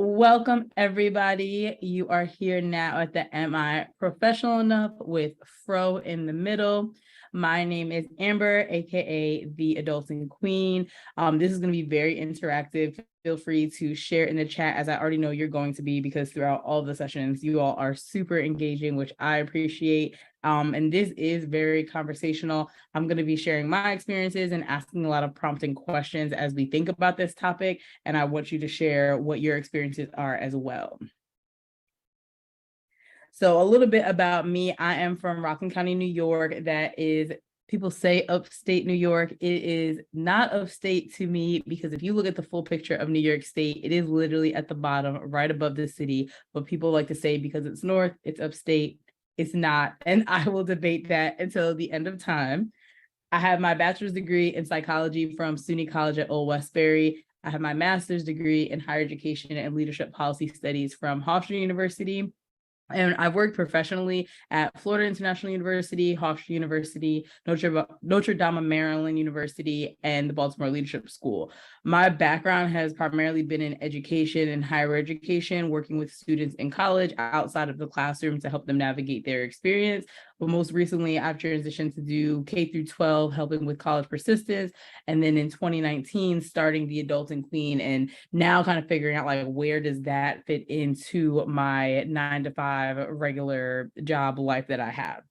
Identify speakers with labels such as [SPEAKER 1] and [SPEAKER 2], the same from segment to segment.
[SPEAKER 1] Welcome, everybody. You are here now at the Am I Professional Enough with Fro in the middle. My name is Amber, aka the Adulting Queen. This is going to be very interactive. Feel free to share in the chat, as I already know you're going to be, because throughout all the sessions, you all are super engaging, which I appreciate. And this is very conversational. I'm going to be sharing my experiences and asking a lot of prompting questions as we think about this topic. And I want you to share what your experiences are as well. So a little bit about me. I am from Rockland County, New York. That is, people say upstate New York. It is not upstate to me, because if you look at the full picture of New York State, it is literally at the bottom, right above the city. But people like to say because it's north, it's upstate. It's not. And I will debate that until the end of time. I have my bachelor's degree in psychology from SUNY College at Old Westbury. I have my master's degree in higher education and leadership policy studies from Hofstra University. And I've worked professionally at Florida International University, Hofstra University, Notre Dame, Maryland University, and the Baltimore Leadership School. My background has primarily been in education and higher education, working with students in college outside of the classroom to help them navigate their experience. But most recently, I've transitioned to do K through 12, helping with college persistence. And then in 2019, starting the Adulting Queen, and now kind of figuring out like, where does that fit into my 9-to-5 regular job life that I have.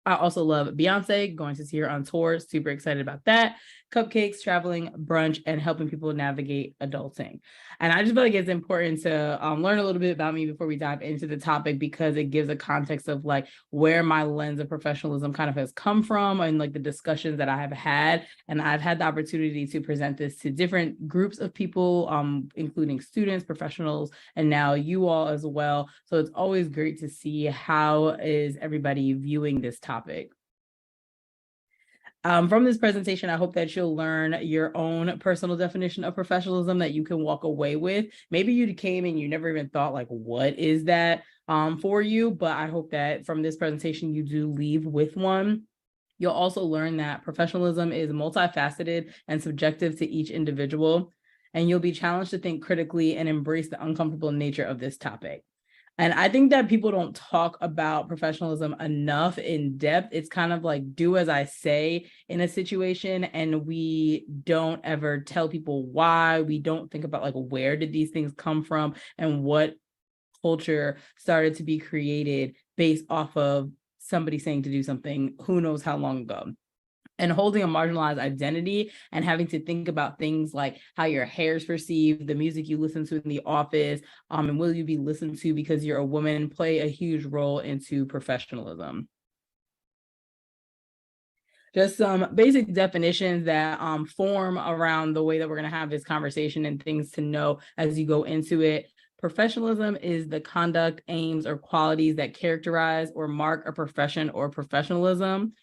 [SPEAKER 1] I also love Beyonce, going to see her on tour. Super excited about that. Cupcakes, traveling, brunch, and helping people navigate adulting. And I just feel like it's important to learn a little bit about me before we dive into the topic, because it gives a context of like where my lens of professionalism kind of has come from, and like the discussions that I have had. And I've had the opportunity to present this to different groups of people, including students, professionals, and now you all as well. So it's always great to see how is everybody viewing this topic. From this presentation, I hope that you'll learn your own personal definition of professionalism that you can walk away with. Maybe you came and you never even thought like, what is that for you? But I hope that from this presentation, you do leave with one. You'll also learn that professionalism is multifaceted and subjective to each individual, and you'll be challenged to think critically and embrace the uncomfortable nature of this topic. And I think that people don't talk about professionalism enough in depth. It's kind of like do as I say in a situation, and we don't ever tell people why. We don't think about like, where did these things come from and what culture started to be created based off of somebody saying to do something who knows how long ago. And holding a marginalized identity and having to think about things like how your hair is perceived, the music you listen to in the office, and will you be listened to because you're a woman, play a huge role into professionalism. Just some basic definitions that form around the way that we're going to have this conversation, and things to know as you go into it. Professionalism is the conduct, aims, or qualities that characterize or mark a profession or professionalism.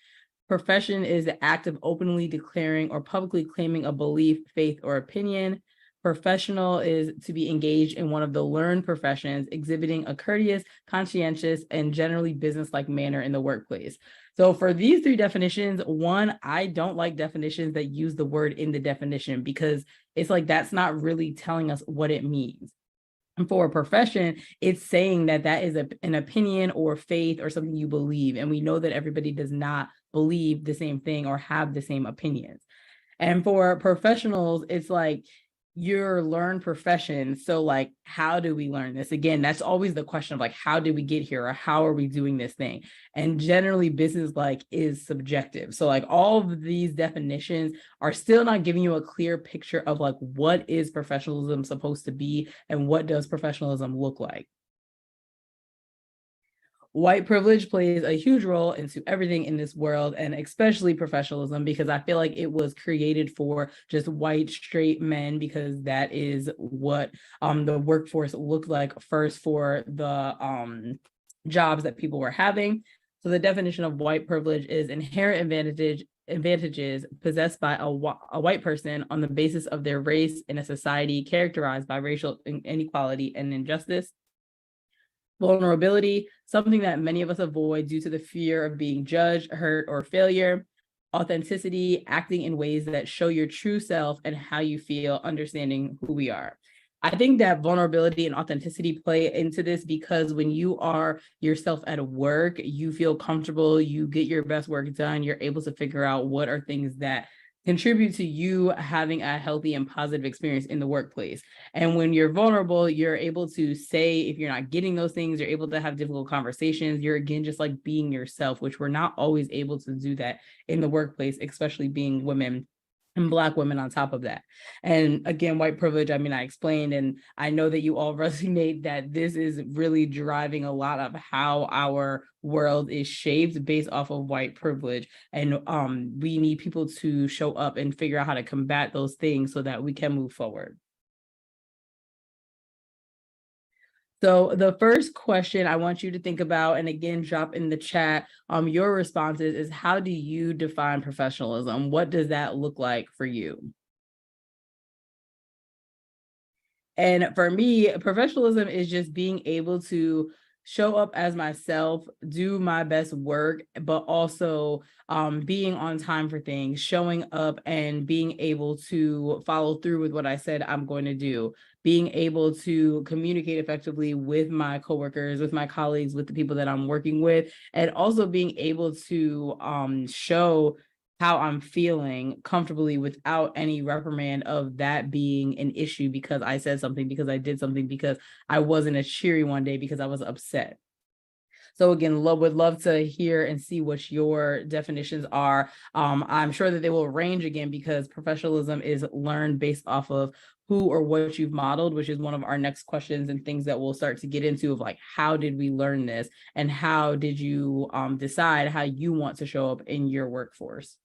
[SPEAKER 1] Profession is the act of openly declaring or publicly claiming a belief, faith, or opinion. Professional is to be engaged in one of the learned professions, exhibiting a courteous, conscientious, and generally business-like manner in the workplace. So for these three definitions, one, I don't like definitions that use the word in the definition, because it's like that's not really telling us what it means. And for a profession, it's saying that that is an opinion or faith or something you believe. And we know that everybody does not believe the same thing or have the same opinions. And for professionals, it's like your learned profession. So like, how do we learn this? Again, that's always the question of like, how did we get here, or how are we doing this thing? And generally business like is subjective. So like all of these definitions are still not giving you a clear picture of like, what is professionalism supposed to be and what does professionalism look like? White privilege plays a huge role into everything in this world, and especially professionalism, because I feel like it was created for just white straight men, because that is what the workforce looked like first for the jobs that people were having. So the definition of white privilege is inherent advantages possessed by a white person on the basis of their race in a society characterized by racial inequality and injustice. Vulnerability, something that many of us avoid due to the fear of being judged, hurt, or failure. Authenticity, acting in ways that show your true self and how you feel, understanding who we are. I think that vulnerability and authenticity play into this, because when you are yourself at work, you feel comfortable, you get your best work done, you're able to figure out what are things that contribute to you having a healthy and positive experience in the workplace. And when you're vulnerable, you're able to say, if you're not getting those things, you're able to have difficult conversations. You're again just like being yourself, which we're not always able to do that in the workplace, especially being women and Black women on top of that. And again, white privilege, I mean, I explained, and I know that you all resonate that this is really driving a lot of how our world is shaped based off of white privilege. And we need people to show up and figure out how to combat those things so that we can move forward. So the first question I want you to think about, and again, drop in the chat, your responses is, how do you define professionalism? What does that look like for you? And for me, professionalism is just being able to show up as myself, do my best work, but also being on time for things, showing up and being able to follow through with what I said I'm going to do, being able to communicate effectively with my coworkers, with my colleagues, with the people that I'm working with, and also being able to show how I'm feeling comfortably without any reprimand of that being an issue because I said something, because I did something, because I wasn't as cheery one day because I was upset. So again, would love to hear and see what your definitions are. I'm sure that they will range again, because professionalism is learned based off of who or what you've modeled, which is one of our next questions and things that we'll start to get into, of like, how did we learn this and how did you decide how you want to show up in your workforce?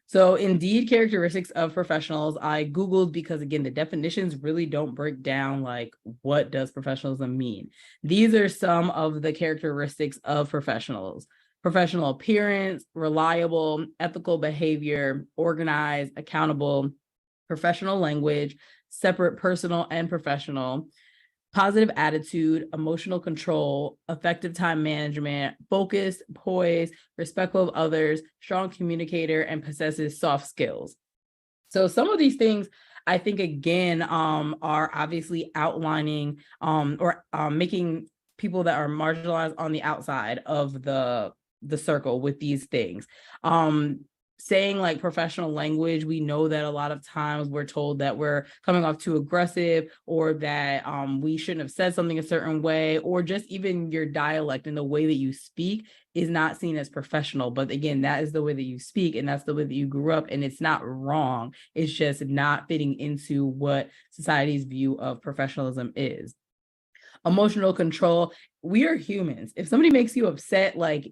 [SPEAKER 1] So Indeed characteristics of professionals, I Googled because again, the definitions really don't break down like what does professionalism mean. These are some of the characteristics of professionals: professional appearance, reliable, ethical behavior, organized, accountable, professional language, separate personal and professional, positive attitude, emotional control, effective time management, focused, poised, respectful of others, strong communicator, and possesses soft skills. So some of these things, I think, again, are obviously outlining or making people that are marginalized on the outside of the circle with these things. Saying like professional language, we know that a lot of times we're told that we're coming off too aggressive, or that we shouldn't have said something a certain way, or just even your dialect and the way that you speak is not seen as professional. But again, that is the way that you speak, and that's the way that you grew up, and it's not wrong. It's just not fitting into what society's view of professionalism is. Emotional control. We are humans. If somebody makes you upset, like,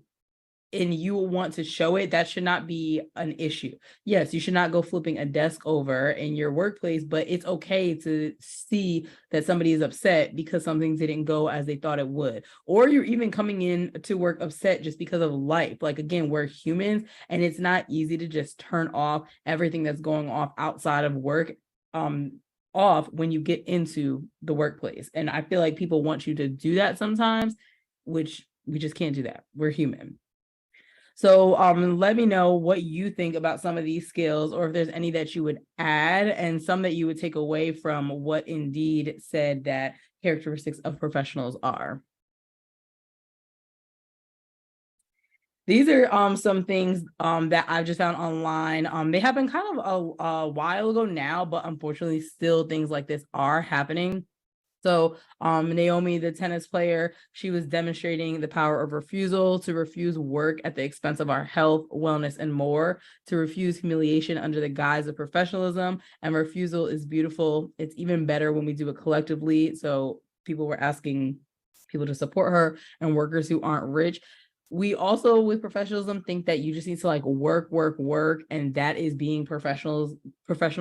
[SPEAKER 1] and you want to show it, that should not be an issue. Yes, you should not go flipping a desk over in your workplace, but it's okay to see that somebody is upset because something didn't go as they thought it would. Or you're even coming in to work upset just because of life. Like, again, we're humans, and it's not easy to just turn off everything that's going off outside of work off when you get into the workplace. And I feel like people want you to do that sometimes, which we just can't do that. We're human. So let me know what you think about some of these skills, or if there's any that you would add and some that you would take away from what Indeed said that characteristics of professionals are. These are some things that I've just found online. They happened kind of a while ago now, but unfortunately still things like this are happening. So Naomi, the tennis player, she was demonstrating the power of refusal, to refuse work at the expense of our health, wellness, and more, to refuse humiliation under the guise of professionalism. And refusal is beautiful. It's even better when we do it collectively. So people were asking people to support her, and workers who aren't rich. We also, with professionalism, think that you just need to like work, and that is being professional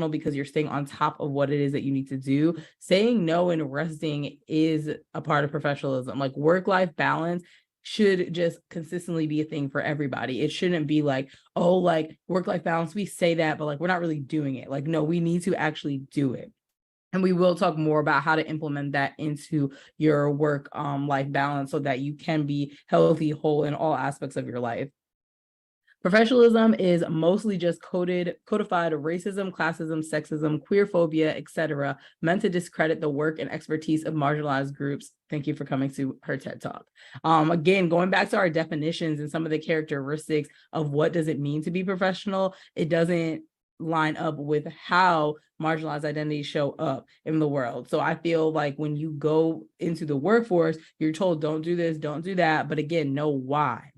[SPEAKER 1] because you're staying on top of what it is that you need to do. Saying no and resting is a part of professionalism. Like, work-life balance should just consistently be a thing for everybody. It shouldn't be like, oh, like work-life balance, we say that, but like we're not really doing it. Like, no, we need to actually do it. And we will talk more about how to implement that into your work life balance so that you can be healthy, whole in all aspects of your life. Professionalism is mostly just codified racism, classism, sexism, queerphobia, etc., meant to discredit the work and expertise of marginalized groups. Thank you for coming to her TED Talk. Again, going back to our definitions and some of the characteristics of what does it mean to be professional, it doesn't line up with how marginalized identities show up in the world. So I feel like when you go into the workforce, you're told don't do this, don't do that, but again, know why.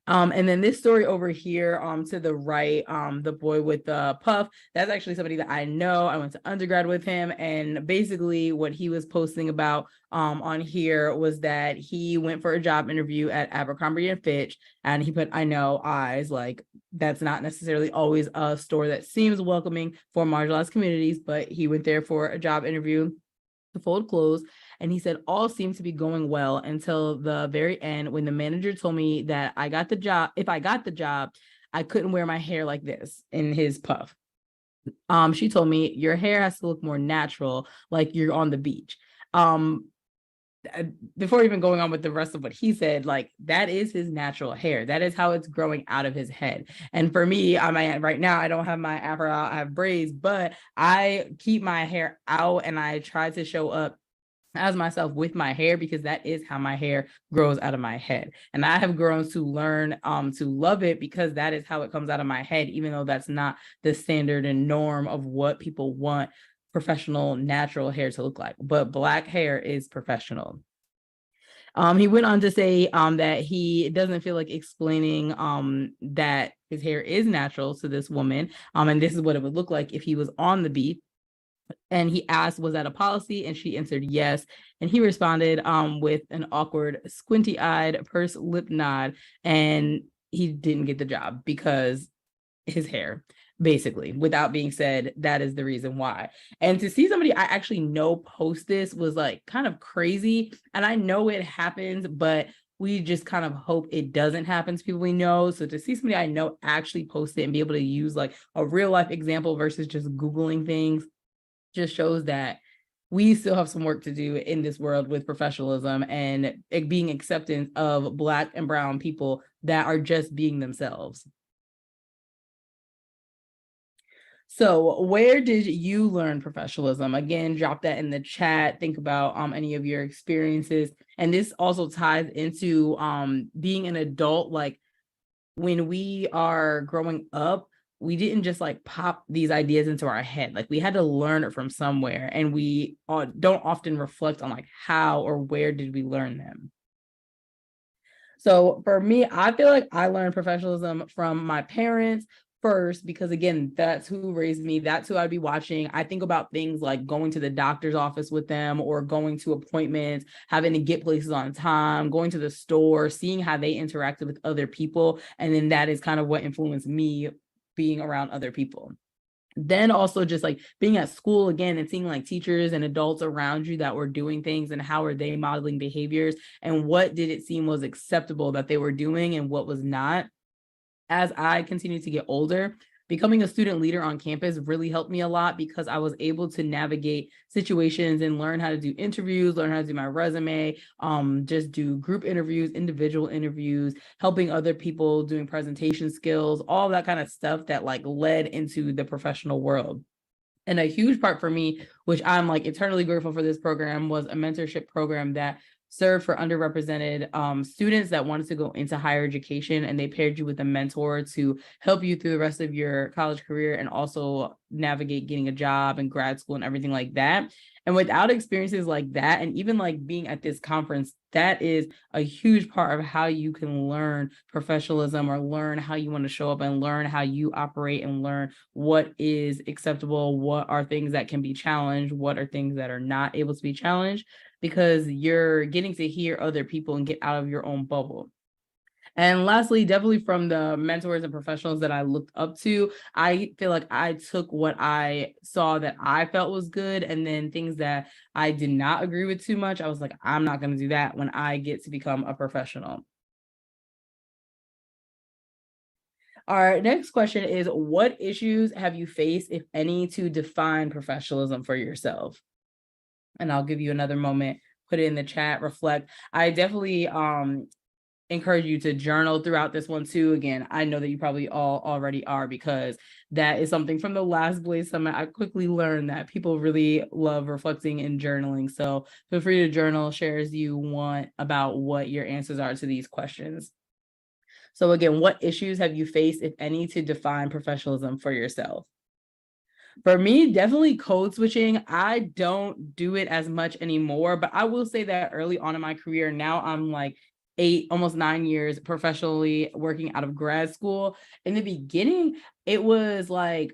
[SPEAKER 1] And then this story over here to the right, the boy with the puff, that's actually somebody that I know. I went to undergrad with him, and basically what he was posting about on here was that he went for a job interview at Abercrombie and Fitch, and he put, I know, eyes, like that's not necessarily always a store that seems welcoming for marginalized communities, but he went there for a job interview to fold clothes. And he said, all seemed to be going well until the very end when the manager told me that I got the job. If I got the job, I couldn't wear my hair like this in his puff. She told me your hair has to look more natural, like you're on the beach. Before even going on with the rest of what he said, like that is his natural hair. That is how it's growing out of his head. And for me, right now, I don't have my afro out, I have braids, but I keep my hair out and I try to show up as myself with my hair because that is how my hair grows out of my head. And I have grown to learn to love it because that is how it comes out of my head, even though that's not the standard and norm of what people want professional natural hair to look like. But Black hair is professional. He went on to say that he doesn't feel like explaining that his hair is natural to this woman. And this is what it would look like if he was on the beach. And he asked, was that a policy? And she answered yes. And he responded with an awkward, squinty-eyed, pursed lip nod. And he didn't get the job because his hair, basically, without being said, that is the reason why. And to see somebody I actually know post this was like kind of crazy. And I know it happens, but we just kind of hope it doesn't happen to people we know. So to see somebody I know actually post it and be able to use like a real life example versus just Googling things just shows that we still have some work to do in this world with professionalism and it being acceptance of Black and brown people that are just being themselves. So where did you learn professionalism? Again, drop that in the chat. Think about any of your experiences. And this also ties into being an adult. Like when we are growing up, we didn't just like pop these ideas into our head. Like we had to learn it from somewhere, and we don't often reflect on like how or where did we learn them. So for me, I feel like I learned professionalism from my parents first, because again, that's who raised me. That's who I'd be watching. I think about things like going to the doctor's office with them or going to appointments, having to get places on time, going to the store, seeing how they interacted with other people. And then that is kind of what influenced me being around other people. Then also just like being at school again and seeing like teachers and adults around you that were doing things and how are they modeling behaviors and what did it seem was acceptable that they were doing and what was not. As I continued to get older, becoming a student leader on campus really helped me a lot because I was able to navigate situations and learn how to do interviews, learn how to do my resume, just do group interviews, individual interviews, helping other people, doing presentation skills, all that kind of stuff that like led into the professional world. And a huge part for me, which I'm like eternally grateful for this program, was a mentorship program that served for underrepresented students that wanted to go into higher education, and they paired you with a mentor to help you through the rest of your college career and also navigate getting a job and grad school and everything like that. And without experiences like that, and even like being at this conference, that is a huge part of how you can learn professionalism or learn how you want to show up and learn how you operate and learn what is acceptable, what are things that can be challenged, what are things that are not able to be challenged, because you're getting to hear other people and get out of your own bubble. And lastly, definitely from the mentors and professionals that I looked up to, I feel like I took what I saw that I felt was good, and then things that I did not agree with too much, I was like, I'm not going to do that when I get to become a professional. Our next question is, what issues have you faced, if any, to define professionalism for yourself? And I'll give you another moment, put it in the chat, reflect. I definitely encourage you to journal throughout this one too. Again, I know that you probably all already are, because that is something from the last Blaze Summit. I quickly learned that people really love reflecting and journaling. So feel free to journal, share as you want about what your answers are to these questions. So again, what issues have you faced, if any, to define professionalism for yourself? For me, definitely code switching. I don't do it as much anymore, but I will say that early on in my career, now I'm like 8, almost 9 years professionally working out of grad school. In the beginning, it was like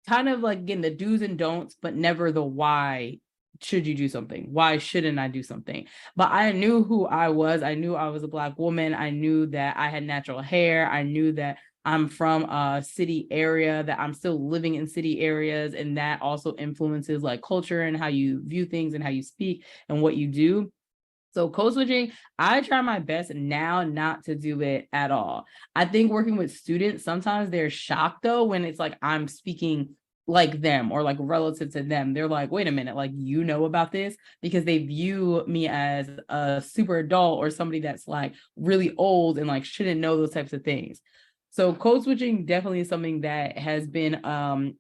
[SPEAKER 1] kind of like, again, the do's and don'ts, but never the why should you do something? Why shouldn't I do something? But I knew who I was. I knew I was a Black woman. I knew that I had natural hair. I knew that I'm from a city area, that I'm still living in city areas. And that also influences like culture and how you view things and how you speak and what you do. So code switching, I try my best now not to do it at all. I think working with students, sometimes they're shocked though, when it's like I'm speaking like them or like relative to them. They're like, wait a minute, like, you know about this? Because they view me as a super adult or somebody that's like really old and like shouldn't know those types of things. So code switching definitely is something that has been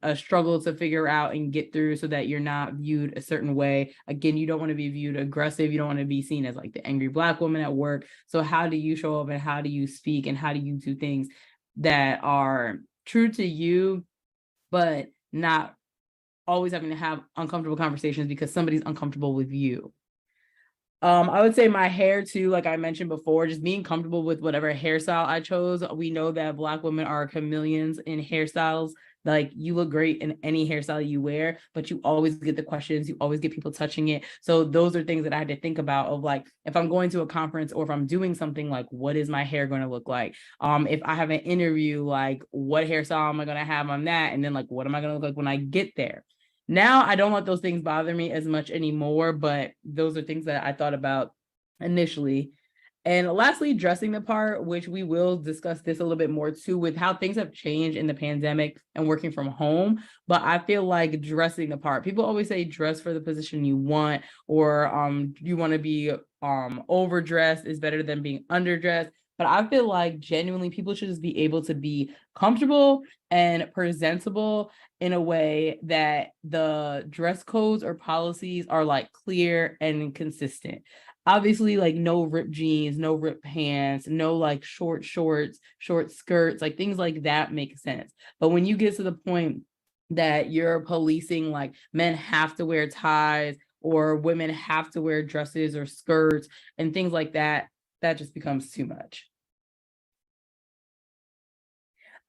[SPEAKER 1] a struggle to figure out and get through, so that you're not viewed a certain way. Again, you don't want to be viewed aggressive. You don't want to be seen as like the angry Black woman at work. So how do you show up and how do you speak and how do you do things that are true to you, but not always having to have uncomfortable conversations because somebody's uncomfortable with you? I would say my hair too, like I mentioned before, just being comfortable with whatever hairstyle I chose. We know that Black women are chameleons in hairstyles. Like, you look great in any hairstyle you wear, but you always get the questions, you always get people touching it. So those are things that I had to think about, of like, if I'm going to a conference or if I'm doing something, like, what is my hair going to look like? If I have an interview, like, what hairstyle am I going to have on that? And then like, what am I going to look like when I get there? Now I don't let those things bother me as much anymore, but those are things that I thought about initially. And lastly, dressing the part, which we will discuss this a little bit more too, with how things have changed in the pandemic and working from home. But I feel like dressing the part, people always say dress for the position you want, or you want to be overdressed is better than being underdressed. But I feel like genuinely people should just be able to be comfortable and presentable in a way that the dress codes or policies are like clear and consistent. Obviously, like, no ripped jeans, no ripped pants, no like short shorts, short skirts, like things like that make sense. But when you get to the point that you're policing, like, men have to wear ties or women have to wear dresses or skirts and things like that, that just becomes too much.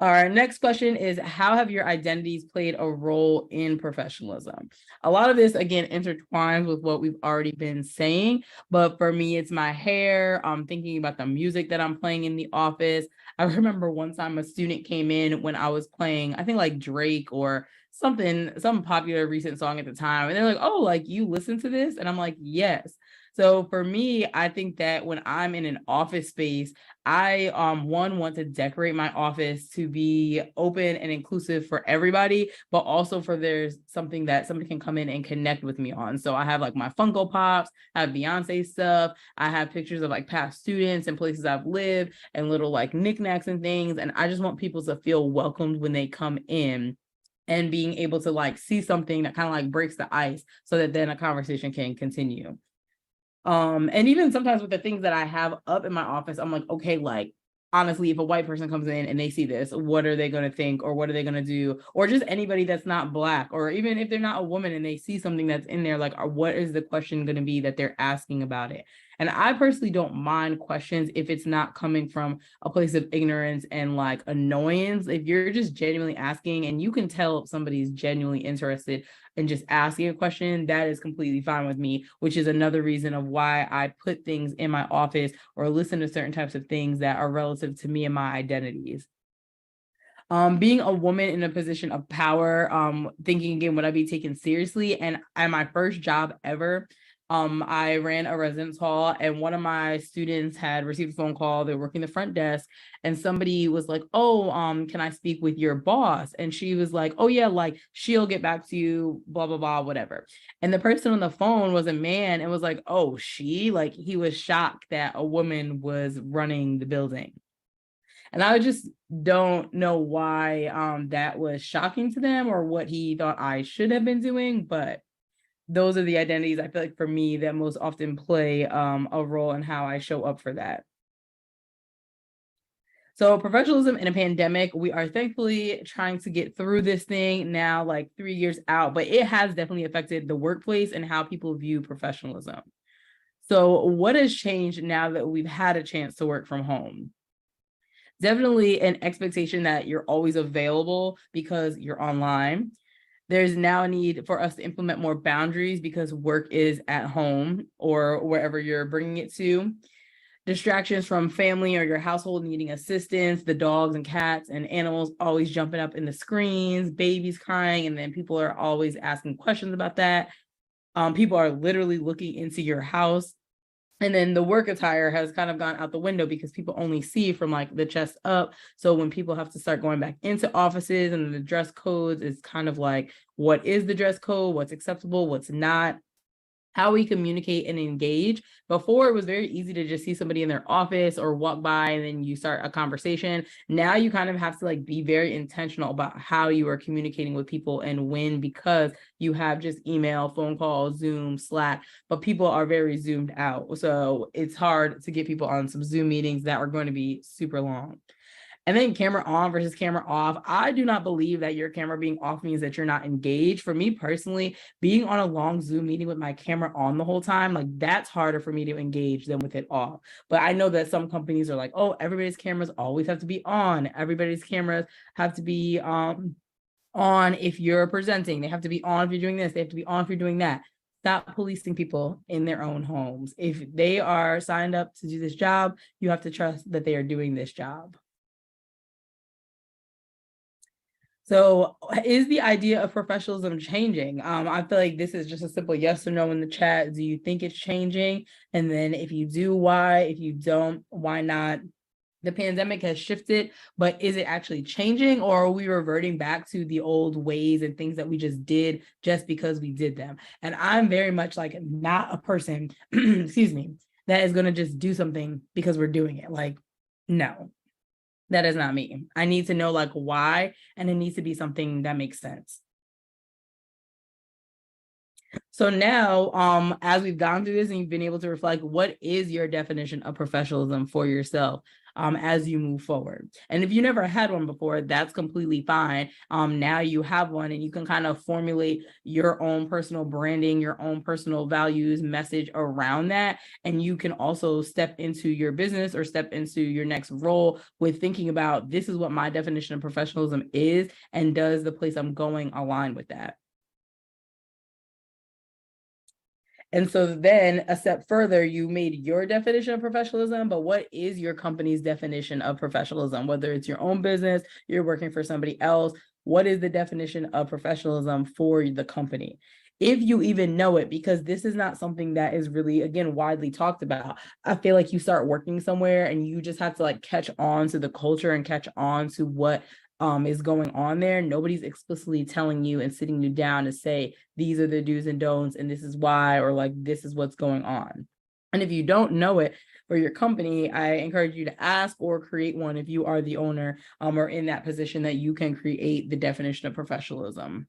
[SPEAKER 1] Our next question is, how have your identities played a role in professionalism? A lot of this, again, intertwines with what we've already been saying, but for me, it's my hair. I'm thinking about the music that I'm playing in the office. I remember one time a student came in when I was playing, I think like Drake or something, some popular recent song at the time. And they're like, oh, like, you listen to this? And I'm like, yes. So for me, I think that when I'm in an office space, I want to decorate my office to be open and inclusive for everybody, but also for there's something that somebody can come in and connect with me on. So I have like my Funko Pops, I have Beyonce stuff, I have pictures of like past students and places I've lived and little like knickknacks and things. And I just want people to feel welcomed when they come in, and being able to like see something that kind of like breaks the ice so that then a conversation can continue. And even sometimes with the things that I have up in my office, I'm like, okay, like, honestly, if a white person comes in and they see this, what are they going to think, or what are they going to do? Or just anybody that's not Black, or even if they're not a woman and they see something that's in there, like, what is the question going to be that they're asking about it? And I personally don't mind questions if it's not coming from a place of ignorance and like annoyance. If you're just genuinely asking and you can tell if somebody's genuinely interested in just asking a question, that is completely fine with me, which is another reason of why I put things in my office or listen to certain types of things that are relative to me and my identities. Being a woman in a position of power, thinking again, would I be taken seriously? And at my first job ever, I ran a residence hall, and one of my students had received a phone call. They were working the front desk, and somebody was like, "Oh, can I speak with your boss?" And she was like, "Oh yeah, like she'll get back to you, blah blah blah, whatever." And the person on the phone was a man, and was like, "Oh, she?" Like he was shocked that a woman was running the building. And I just don't know why that was shocking to them, or what he thought I should have been doing, but those are the identities I feel like for me that most often play a role in how I show up for that. So professionalism in a pandemic, we are thankfully trying to get through this thing now, like 3 years out, but it has definitely affected the workplace and how people view professionalism. So what has changed now that we've had a chance to work from home? Definitely an expectation that you're always available because you're online. There's now a need for us to implement more boundaries because work is at home or wherever you're bringing it to. Distractions from family or your household needing assistance, the dogs and cats and animals always jumping up in the screens, babies crying, and then people are always asking questions about that. People are literally looking into your house. And then the work attire has kind of gone out the window because people only see from like the chest up. So when people have to start going back into offices and the dress codes, is kind of like, what is the dress code? What's acceptable? What's not? How we communicate and engage. Before, it was very easy to just see somebody in their office or walk by and then you start a conversation. Now you kind of have to like be very intentional about how you are communicating with people and when, because you have just email, phone call, Zoom, Slack, but people are very zoomed out. So it's hard to get people on some Zoom meetings that are going to be super long. And then camera on versus camera off. I do not believe that your camera being off means that you're not engaged. For me personally, being on a long Zoom meeting with my camera on the whole time, like that's harder for me to engage than with it off. But I know that some companies are like, oh, everybody's cameras always have to be on. Everybody's cameras have to be on if you're presenting. They have to be on if you're doing this. They have to be on if you're doing that. Stop policing people in their own homes. If they are signed up to do this job, you have to trust that they are doing this job. So is the idea of professionalism changing? I feel like this is just a simple yes or no in the chat. Do you think it's changing? And then if you do, why? If you don't, why not? The pandemic has shifted, but is it actually changing, or are we reverting back to the old ways and things that we just did just because we did them? And I'm very much like not a person, excuse me, that is going to just do something because we're doing it. Like, no. That is not me. I need to know like why, and it needs to be something that makes sense. So now, as we've gone through this and you've been able to reflect, what is your definition of professionalism for yourself as you move forward? And if you never had one before, that's completely fine. Now you have one, and you can kind of formulate your own personal branding, your own personal values, message around that. And you can also step into your business or step into your next role with thinking about, this is what my definition of professionalism is, and does the place I'm going align with that? And so then a step further, you made your definition of professionalism, but what is your company's definition of professionalism? Whether it's your own business, you're working for somebody else, what is the definition of professionalism for the company? If you even know it, because this is not something that is really, again, widely talked about. I feel like you start working somewhere and you just have to like catch on to the culture and catch on to what is going on there. Nobody's explicitly telling you and sitting you down to say, these are the do's and don'ts, and this is why, or like, this is what's going on. And if you don't know it for your company, I encourage you to ask or create one if you are the owner or in that position that you can create the definition of professionalism.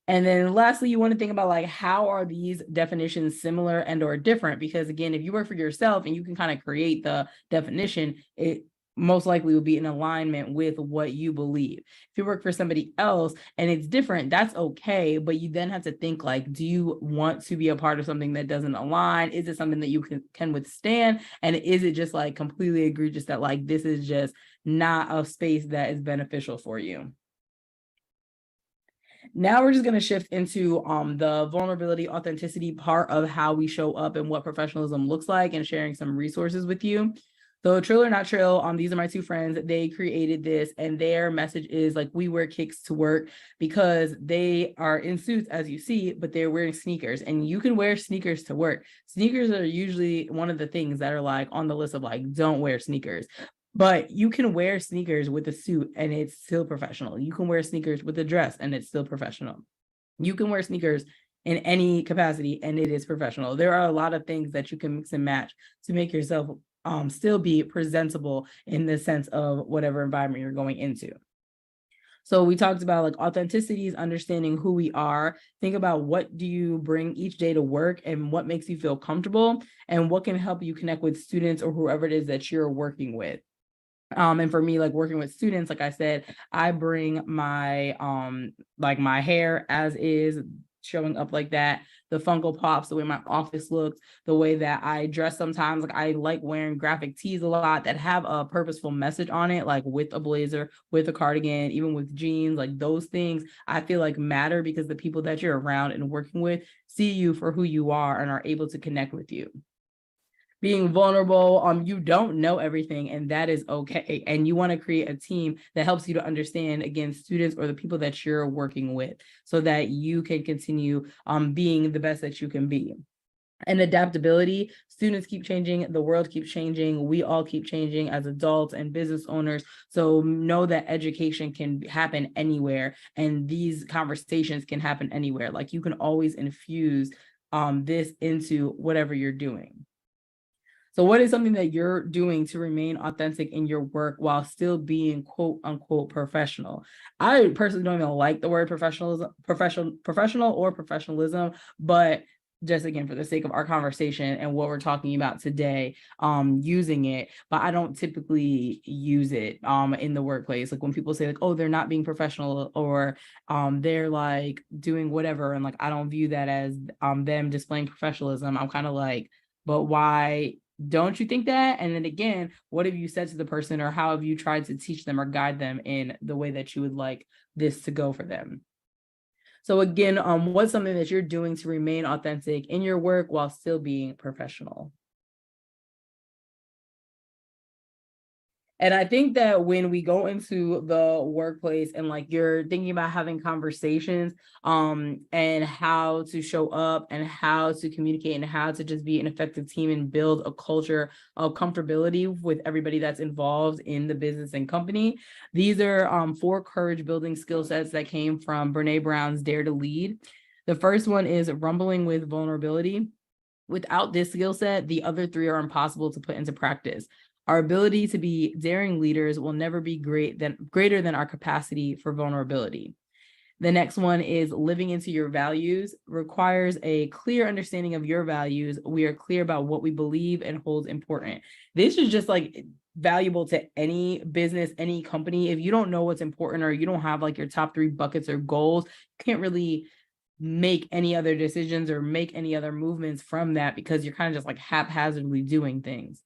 [SPEAKER 1] And then lastly, you want to think about like, how are these definitions similar and or different? Because again, if you work for yourself and you can kind of create the definition, it most likely will be in alignment with what you believe. If you work for somebody else and it's different, that's okay. But you then have to think like, do you want to be a part of something that doesn't align? Is it something that you can withstand? And is it just like completely egregious that like, this is just not a space that is beneficial for you? Now we're just going to shift into the vulnerability, authenticity part of how we show up and what professionalism looks like, and sharing some resources with you. So Trill or Not Trill, these are my two friends. They created this, and their message is like, we wear kicks to work, because they are in suits, as you see, but they're wearing sneakers, and you can wear sneakers to work. Sneakers are usually one of the things that are like on the list of like, don't wear sneakers. But you can wear sneakers with a suit and it's still professional. You can wear sneakers with a dress and it's still professional. You can wear sneakers in any capacity and it is professional. There are a lot of things that you can mix and match to make yourself still be presentable in the sense of whatever environment you're going into. So we talked about like authenticity is understanding who we are. Think about what do you bring each day to work and what makes you feel comfortable and what can help you connect with students or whoever it is that you're working with. And for me, like working with students, like I said, I bring my like my hair as is, showing up like that, the Funko Pops, the way my office looks, the way that I dress sometimes. Like I like wearing graphic tees a lot that have a purposeful message on it, like with a blazer, with a cardigan, even with jeans. Like those things I feel like matter because the people that you're around and working with see you for who you are and are able to connect with you. Being vulnerable, you don't know everything, and that is okay. And you want to create a team that helps you to understand, again, students or the people that you're working with, so that you can continue being the best that you can be. And adaptability, students keep changing, the world keeps changing, we all keep changing as adults and business owners. So know that education can happen anywhere, and these conversations can happen anywhere. Like you can always infuse this into whatever you're doing. So what is something that you're doing to remain authentic in your work while still being quote unquote professional? I personally don't even like the word professional or professionalism, but just again, for the sake of our conversation and what we're talking about today, using it, but I don't typically use it in the workplace. Like when people say like, oh, they're not being professional, or they're like doing whatever, and like I don't view that as them displaying professionalism. I'm kind of like, but why don't you think that? And then again, what have you said to the person, or how have you tried to teach them or guide them in the way that you would like this to go for them? So again, what's something that you're doing to remain authentic in your work while still being professional? And I think that when we go into the workplace and like you're thinking about having conversations and how to show up and how to communicate and how to just be an effective team and build a culture of comfortability with everybody that's involved in the business and company. These are 4 courage building skill sets that came from Brene Brown's Dare to Lead. The first one is rumbling with vulnerability. Without this skill set, the other 3 are impossible to put into practice. Our ability to be daring leaders will never be greater than our capacity for vulnerability. The next one is living into your values requires a clear understanding of your values. We are clear about what we believe and hold important. This is just like valuable to any business, any company. If you don't know what's important, or you don't have like your top 3 buckets or goals, you can't really make any other decisions or make any other movements from that, because you're kind of just like haphazardly doing things.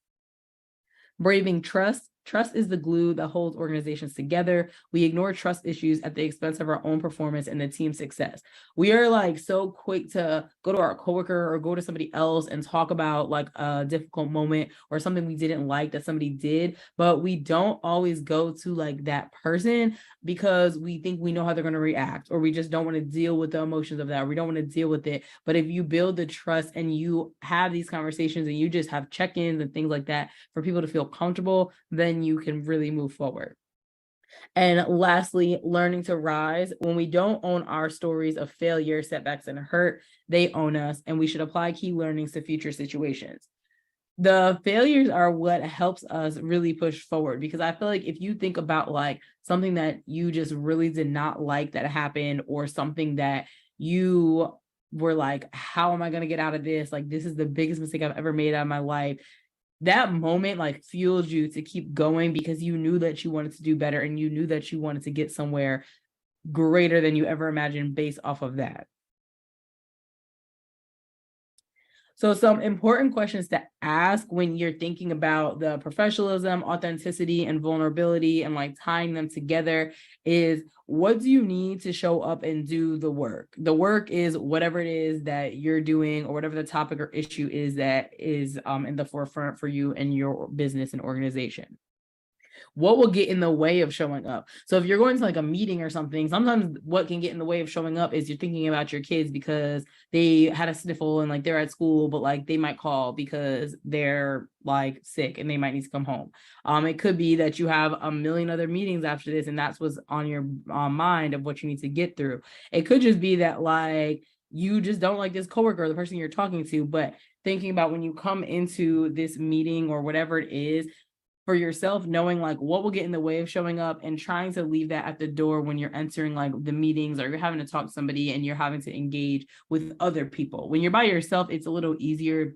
[SPEAKER 1] Braving trust. Trust is the glue that holds organizations together. We ignore trust issues at the expense of our own performance and the team's success. We are like so quick to go to our coworker or go to somebody else and talk about like a difficult moment or something we didn't like that somebody did, but we don't always go to like that person because we think we know how they're going to react, or we just don't want to deal with the emotions of that, or we don't want to deal with it. But if you build the trust and you have these conversations and you just have check-ins and things like that for people to feel comfortable, then you can really move forward. And lastly, learning to rise. When we don't own our stories of failure, setbacks, and hurt, they own us, and we should apply key learnings to future situations. The failures are what helps us really push forward, because I feel like if you think about like something that you just really did not like that happened, or something that you were like, how am I going to get out of this? Like, this is the biggest mistake I've ever made out of my life. That moment like fueled you to keep going because you knew that you wanted to do better, and you knew that you wanted to get somewhere greater than you ever imagined based off of that. So some important questions to ask when you're thinking about the professionalism, authenticity, and vulnerability and like tying them together is, what do you need to show up and do the work? The work is whatever it is that you're doing or whatever the topic or issue is that is in the forefront for you and your business and organization. What will get in the way of showing up? So if you're going to like a meeting or something, sometimes what can get in the way of showing up is you're thinking about your kids because they had a sniffle and like they're at school, but like they might call because they're like sick and they might need to come home. It could be that you have a million other meetings after this and that's what's on your mind of what you need to get through. It could just be that like you just don't like this coworker or the person you're talking to, but thinking about when you come into this meeting or whatever it is, for yourself, knowing like what will get in the way of showing up and trying to leave that at the door when you're entering like the meetings or you're having to talk to somebody and you're having to engage with other people. When you're by yourself, it's a little easier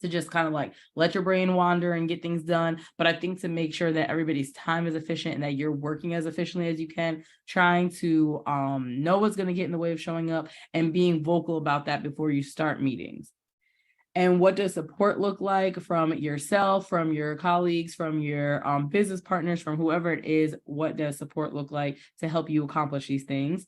[SPEAKER 1] to just kind of like let your brain wander and get things done. But I think to make sure that everybody's time is efficient and that you're working as efficiently as you can, trying to know what's going to get in the way of showing up and being vocal about that before you start meetings. And what does support look like from yourself, from your colleagues, from your business partners, from whoever it is? What does support look like to help you accomplish these things?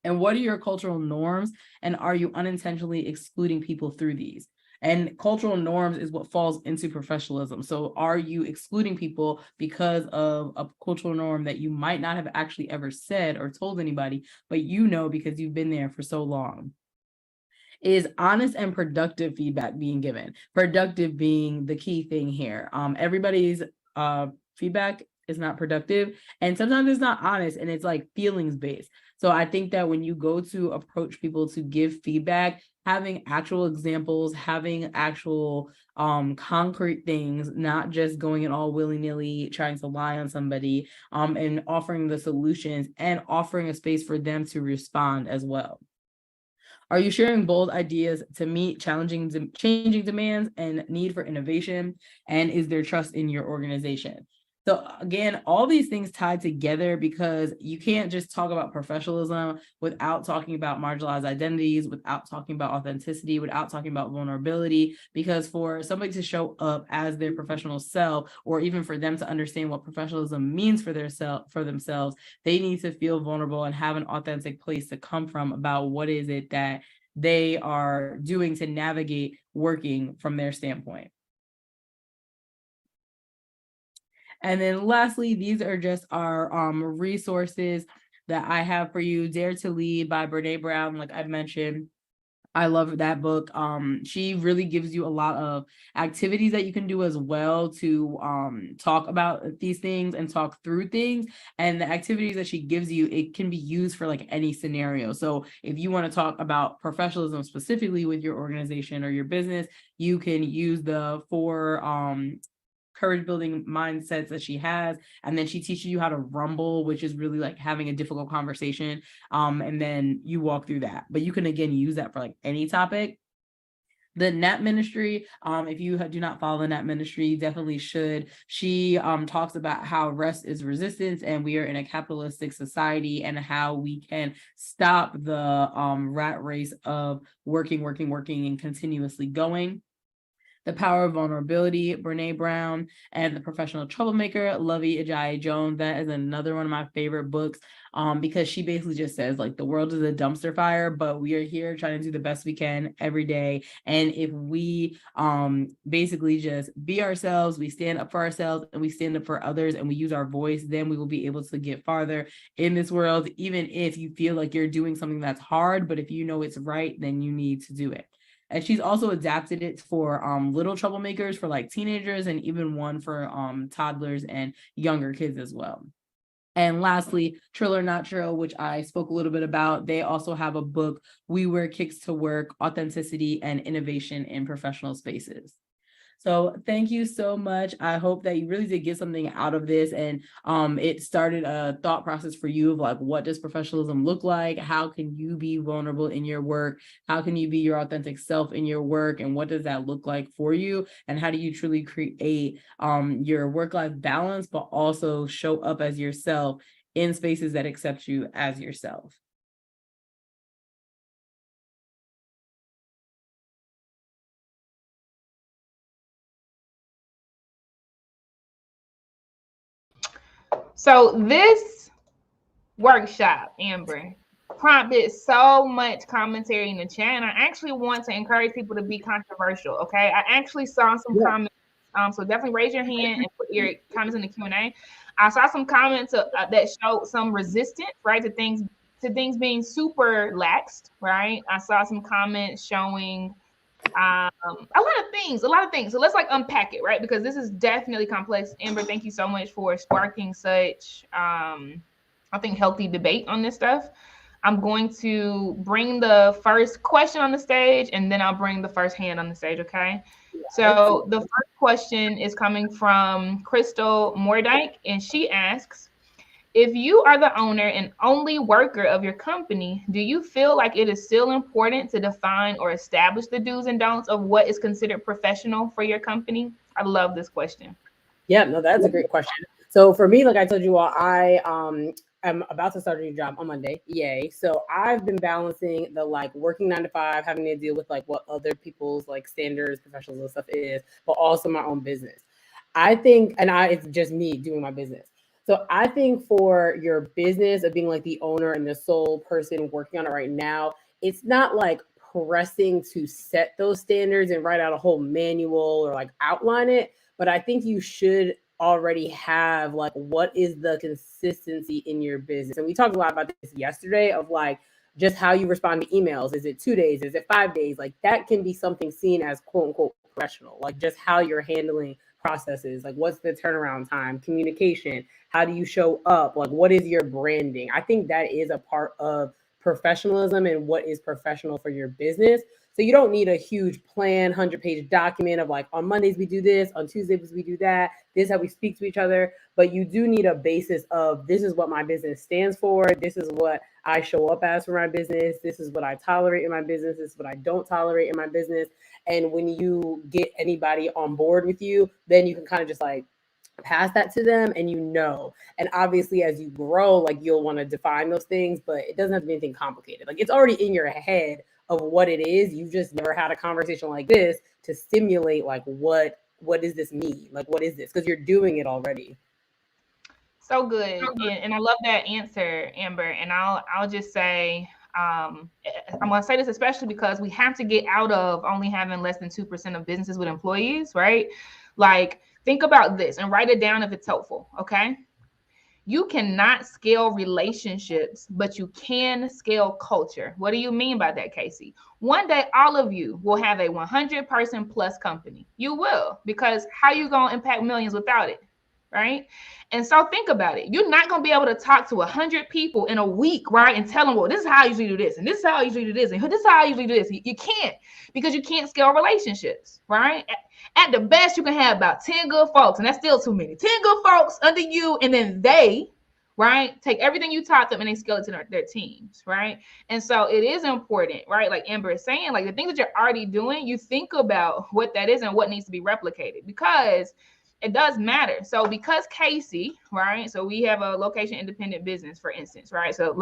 [SPEAKER 1] And what are your cultural norms? And are you unintentionally excluding people through these? And cultural norms is what falls into professionalism. So are you excluding people because of a cultural norm that you might not have actually ever said or told anybody, but you know because you've been there for so long? Is honest and productive feedback being given? Productive being the key thing here. Everybody's feedback is not productive, and sometimes it's not honest, and it's like feelings based. So I think that when you go to approach people to give feedback, having actual examples, having actual concrete things, not just going in all willy-nilly trying to lie on somebody, and offering the solutions and offering a space for them to respond as well. Are you sharing bold ideas to meet changing demands and need for innovation? And is there trust in your organization? So again, all these things tied together because you can't just talk about professionalism without talking about marginalized identities, without talking about authenticity, without talking about vulnerability, because for somebody to show up as their professional self, or even for them to understand what professionalism means for themselves, they need to feel vulnerable and have an authentic place to come from about what is it that they are doing to navigate working from their standpoint. And then lastly, these are just our resources that I have for you. Dare to Lead by Brene Brown, like I've mentioned. I love that book. She really gives you a lot of activities that you can do as well to talk about these things and talk through things. And the activities that she gives you, it can be used for like any scenario. So if you want to talk about professionalism specifically with your organization or your business, you can use the 4 courage building mindsets that she has, and then she teaches you how to rumble, which is really like having a difficult conversation, and then you walk through that. But you can again use that for like any topic. The Nap Ministry, if you do not follow the Nap Ministry, you definitely should. She talks about how rest is resistance and we are in a capitalistic society, and how we can stop the rat race of working and continuously going. The Power of Vulnerability, Brene Brown, and The Professional Troublemaker, Lovey Ajayi Jones. That is another one of my favorite books, because she basically just says like the world is a dumpster fire, but we are here trying to do the best we can every day. And if we basically just be ourselves, we stand up for ourselves and we stand up for others and we use our voice, then we will be able to get farther in this world, even if you feel like you're doing something that's hard. But if you know it's right, then you need to do it. And she's also adapted it for little troublemakers for like teenagers, and even one for toddlers and younger kids as well. And lastly, Trill or Not Trill, which I spoke a little bit about. They also have a book, We Wear Kicks to Work, Authenticity and Innovation in Professional Spaces. So thank you so much. I hope that you really did get something out of this, and it started a thought process for you of like, what does professionalism look like? How can you be vulnerable in your work? How can you be your authentic self in your work? And what does that look like for you? And how do you truly create your work-life balance, but also show up as yourself in spaces that accept you as yourself?
[SPEAKER 2] So this workshop, Amber, prompted so much commentary in the chat, and I actually want to encourage people to be controversial. Okay, I actually saw some comments. So definitely raise your hand and put your comments in the Q&A. I saw some comments that showed some resistance, right, to things being super laxed, right. I saw some comments showing a lot of things. So let's like unpack it, right? Because this is definitely complex. Amber, thank you so much for sparking such, I think, healthy debate on this stuff. I'm going to bring the first question on the stage, and then I'll bring the first hand on the stage, okay? So the first question is coming from Crystal Mordyke, and she asks, if you are the owner and only worker of your company, do you feel like it is still important to define or establish the do's and don'ts of what is considered professional for your company? I love this question.
[SPEAKER 3] Yeah, no, that's a great question. So for me, like I told you all, I am about to start a new job on Monday. Yay. So I've been balancing the like working 9 to 5, having to deal with like what other people's like standards, professionals and stuff is, but also my own business. I think, it's just me doing my business. So I think for your business of being like the owner and the sole person working on it right now, it's not like pressing to set those standards and write out a whole manual or like outline it. But I think you should already have like what is the consistency in your business. And we talked a lot about this yesterday of like just how you respond to emails. Is it 2 days? Is it 5 days? Like that can be something seen as quote unquote professional. Like just how you're handling processes. Like what's the turnaround time, communication, how do you show up, like what is your branding. I think that is a part of professionalism and what is professional for your business. So you don't need a huge plan, 100-page document of like on Mondays we do this, on Tuesdays we do that, this is how we speak to each other. But you do need a basis of this is what my business stands for, this is what I show up as for my business, this is what I tolerate in my business, this is what I don't tolerate in my business. And when you get anybody on board with you, then you can kind of just like pass that to them and and obviously as you grow, like you'll want to define those things, but it doesn't have to be anything complicated. Like it's already in your head of what it is. You've just never had a conversation like this to stimulate like what does this mean, like what is this, because you're doing it already.
[SPEAKER 2] So good. And I love that answer, Amber. And I'll just say, I'm going to say this especially because we have to get out of only having less than 2% of businesses with employees, right? Like, think about this and write it down if it's helpful, okay? You cannot scale relationships, but you can scale culture. What do you mean by that, Casey? One day, all of you will have a 100-person plus company. You will, because how you going to impact millions without it? Right? And so think about it. You're not going to be able to talk to 100 people in a week, right? And tell them, well, this is how I usually do this. And this is how I usually do this. And this is how I usually do this. You can't, because you can't scale relationships, right? At the best, you can have about 10 good folks, and that's still too many. 10 good folks under you, and then they, right, take everything you taught them and they scale it to their teams, right? And so it is important, right? Like Amber is saying, like the things that you're already doing, you think about what that is and what needs to be replicated, because it does matter. So because Casey, right? So we have a location independent business, for instance, right? So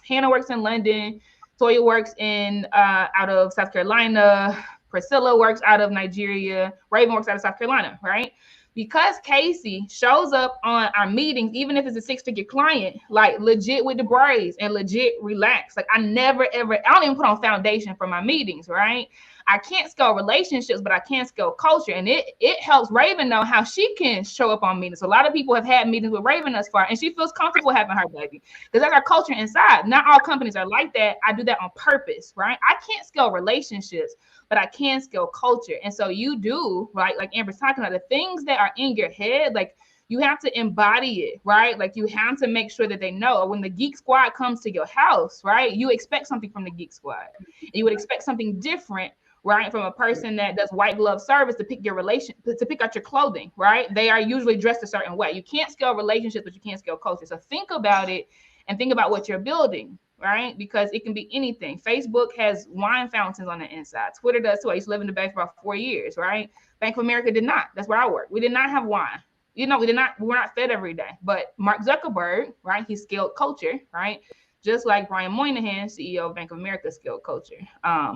[SPEAKER 2] Hannah works in London, Toya works in out of South Carolina, Priscilla works out of Nigeria, Raven works out of South Carolina, right? Because Casey shows up on our meetings, even if it's a 6-figure client, like legit with the braids and legit relaxed. Like I don't even put on foundation for my meetings, right? I can't scale relationships, but I can scale culture. And it helps Raven know how she can show up on meetings. So a lot of people have had meetings with Raven thus far, and she feels comfortable having her baby because that's our culture inside. Not all companies are like that. I do that on purpose, right? I can't scale relationships, but I can scale culture. And so you do, right? Like Amber's talking about, the things that are in your head, like you have to embody it, right? Like you have to make sure that they know when the Geek Squad comes to your house, right? You expect something from the Geek Squad. And you would expect something different, right, from a person that does white glove service to pick out your clothing, right? They are usually dressed a certain way. You can't scale relationships, but you can't scale culture. So think about it and think about what you're building, right? Because it can be anything. Facebook has wine fountains on the inside. Twitter does too. I used to live in the Bay for about 4 years, right? Bank of America did not. That's where I work. We did not have wine. We were not fed every day. But Mark Zuckerberg, right, he scaled culture, right? Just like Brian Moynihan, CEO of Bank of America, scaled culture.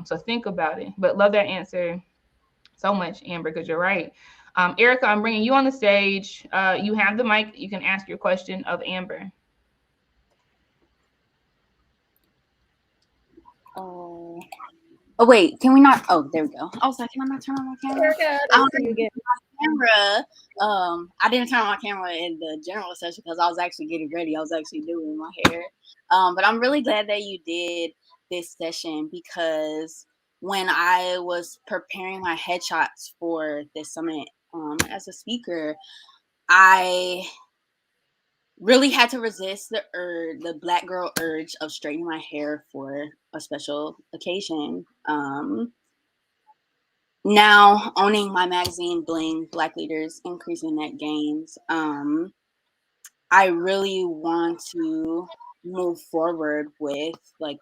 [SPEAKER 2] So think about it. But love that answer so much, Amber, because you're right. Erica, I'm bringing you on the stage. You have the mic. You can ask your question of Amber.
[SPEAKER 4] Oh, wait, can we not? Oh, there we go. I was like, can I not turn on my camera?
[SPEAKER 3] Erica,
[SPEAKER 4] I
[SPEAKER 3] nice to see you again.
[SPEAKER 4] camera. I didn't turn on my camera in the general session because I was actually getting ready. I was actually doing my hair. But I'm really glad that you did this session because when I was preparing my headshots for this summit as a speaker, I really had to resist the black girl urge of straightening my hair for a special occasion. Now owning my magazine Bling, Black Leaders Increasing Net Gains, I really want to move forward with like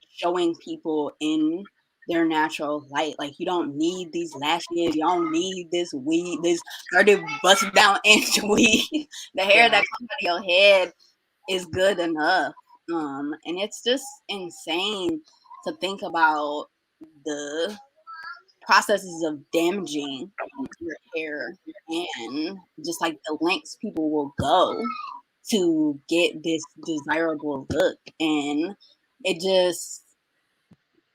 [SPEAKER 4] showing people in their natural light. Like you don't need these lashes, you don't need this weed, this 30 busted down inch weed. The hair that comes out of your head is good enough. And it's just insane to think about the processes of damaging your hair and just like the lengths people will go to get this desirable look. And it just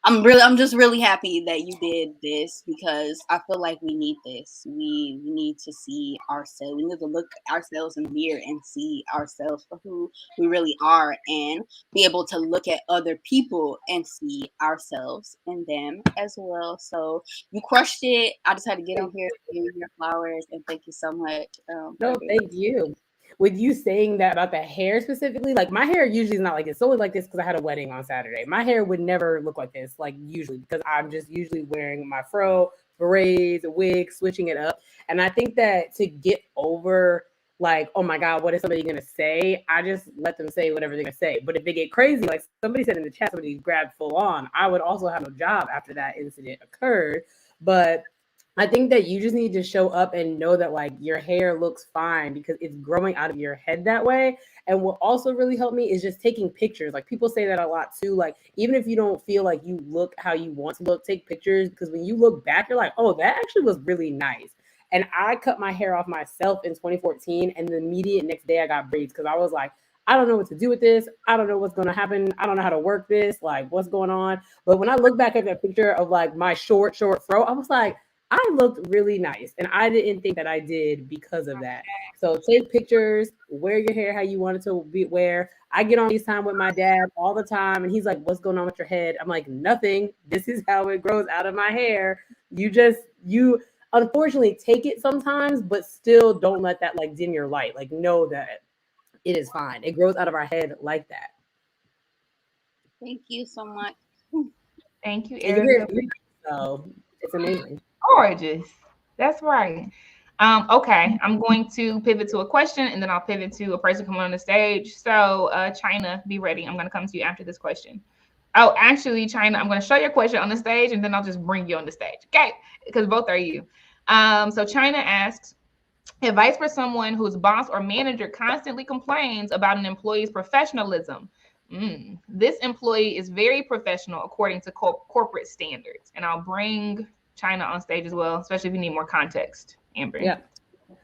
[SPEAKER 4] I'm just really happy that you did this because I feel like we need this. We need to see ourselves. We need to look ourselves in the mirror and see ourselves for who we really are and be able to look at other people and see ourselves in them as well. So you crushed it. I just had to get on here and give you your flowers and thank you so much.
[SPEAKER 3] No, thank you. With you saying that about the hair specifically, like my hair usually is not like this. It's always like this because I had a wedding on Saturday. My hair would never look like this, like usually, because I'm just usually wearing my fro, berets, a wig, switching it up. And I think that to get over like, oh my God, what is somebody gonna say? I just let them say whatever they're gonna say. But if they get crazy, like somebody said in the chat, somebody grabbed full on, I would also have no job after that incident occurred. But I think that you just need to show up and know that like your hair looks fine because it's growing out of your head that way. And what also really helped me is just taking pictures. Like people say that a lot too. Like even if you don't feel like you look how you want to look, take pictures because when you look back, you're like, oh, that actually was really nice. And I cut my hair off myself in 2014, and the immediate next day I got braids because I was like, I don't know what to do with this. I don't know what's going to happen. I don't know how to work this. Like, what's going on? But when I look back at that picture of like my short fro, I was like, I looked really nice. And I didn't think that I did because of that. So take pictures, wear your hair how you want it to be wear. I get on FaceTime with my dad all the time. And he's like, what's going on with your head? I'm like, nothing. This is how it grows out of my hair. You unfortunately take it sometimes, but still don't let that like dim your light. Like know that it is fine. It grows out of our head like that.
[SPEAKER 4] Thank you so much.
[SPEAKER 2] Thank you, Erica.
[SPEAKER 3] So it's amazing.
[SPEAKER 2] Gorgeous. That's right. Okay, I'm going to pivot to a question and then I'll pivot to a person coming on the stage. So China, be ready. I'm going to come to you after this question. Oh, actually, China, I'm going to show your question on the stage and then I'll just bring you on the stage. Okay, because both are you. So China asks, advice for someone whose boss or manager constantly complains about an employee's professionalism. This employee is very professional according to corporate standards. And I'll bring China on stage as well, especially if you need more context, Amber.
[SPEAKER 3] Yeah.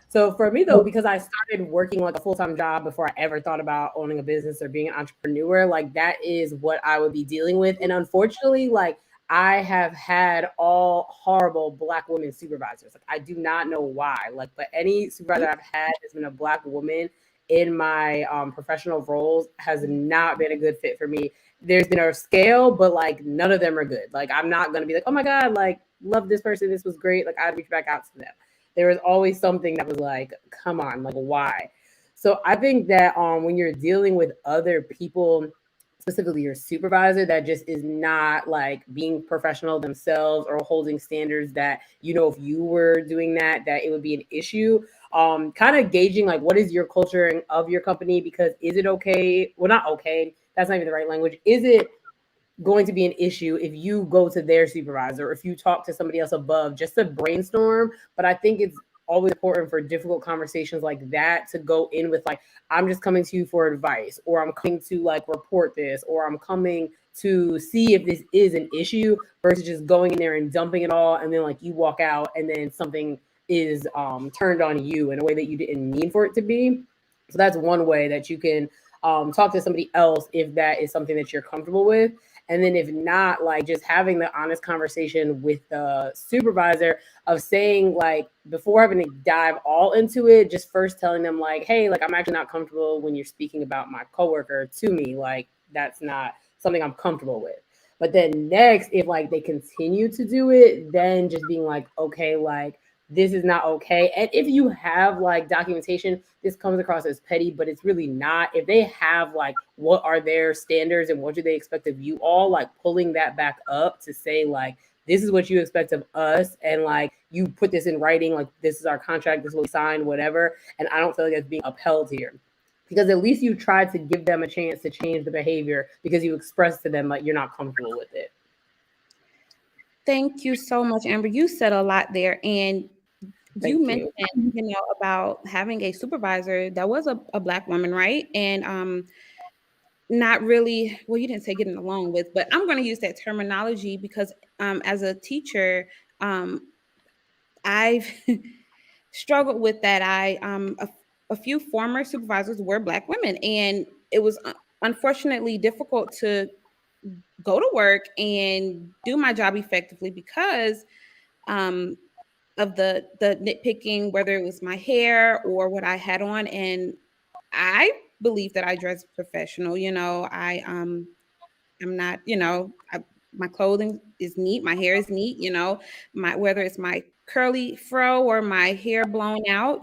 [SPEAKER 3] So for me though, because I started working like a full-time job before I ever thought about owning a business or being an entrepreneur, like that is what I would be dealing with. And unfortunately, like I have had all horrible Black women supervisors. Like I do not know why. Like, but any supervisor I've had has been a Black woman in my professional roles has not been a good fit for me. There's been a scale, but like none of them are good. Like I'm not gonna be like, oh my God, like love this person, this was great. Like I'd reach back out to them. There was always something that was like, come on, like why? So I think that when you're dealing with other people, specifically your supervisor, that just is not like being professional themselves or holding standards that, you know, if you were doing that it would be an issue. Kind of gauging like what is your culture of your company, because is it okay? Well, not okay. That's not even the right language. Is it going to be an issue if you go to their supervisor or if you talk to somebody else above just to brainstorm? But I think it's always important for difficult conversations like that to go in with like, I'm just coming to you for advice, or I'm coming to like report this, or I'm coming to see if this is an issue, versus just going in there and dumping it all and then like you walk out and then something is turned on you in a way that you didn't mean for it to be. So that's one way that you can talk to somebody else if that is something that you're comfortable with. And then if not, like just having the honest conversation with the supervisor of saying, like, before having to dive all into it, just first telling them like, hey, like, I'm actually not comfortable when you're speaking about my coworker to me. Like, that's not something I'm comfortable with. But then next, if like they continue to do it, then just being like, okay, like, this is not okay. And if you have like documentation, this comes across as petty, but it's really not. If they have like, what are their standards and what do they expect of you all, like pulling that back up to say like, this is what you expect of us. And like, you put this in writing, like, this is our contract, this is what we signed, whatever. And I don't feel like it's being upheld here. Because at least you tried to give them a chance to change the behavior because you expressed to them like you're not comfortable with it.
[SPEAKER 5] Thank you so much, Amber. You said a lot there. And you mentioned, about having a supervisor that was a Black woman, right? And not really, well, you didn't say getting along with, but I'm going to use that terminology because as a teacher, I've struggled with that. A few former supervisors were Black women, and it was unfortunately difficult to go to work and do my job effectively because of the nitpicking, whether it was my hair or what I had on. And I believe that I dress professional. I'm not, my clothing is neat, my hair is neat, whether it's my curly fro or my hair blown out,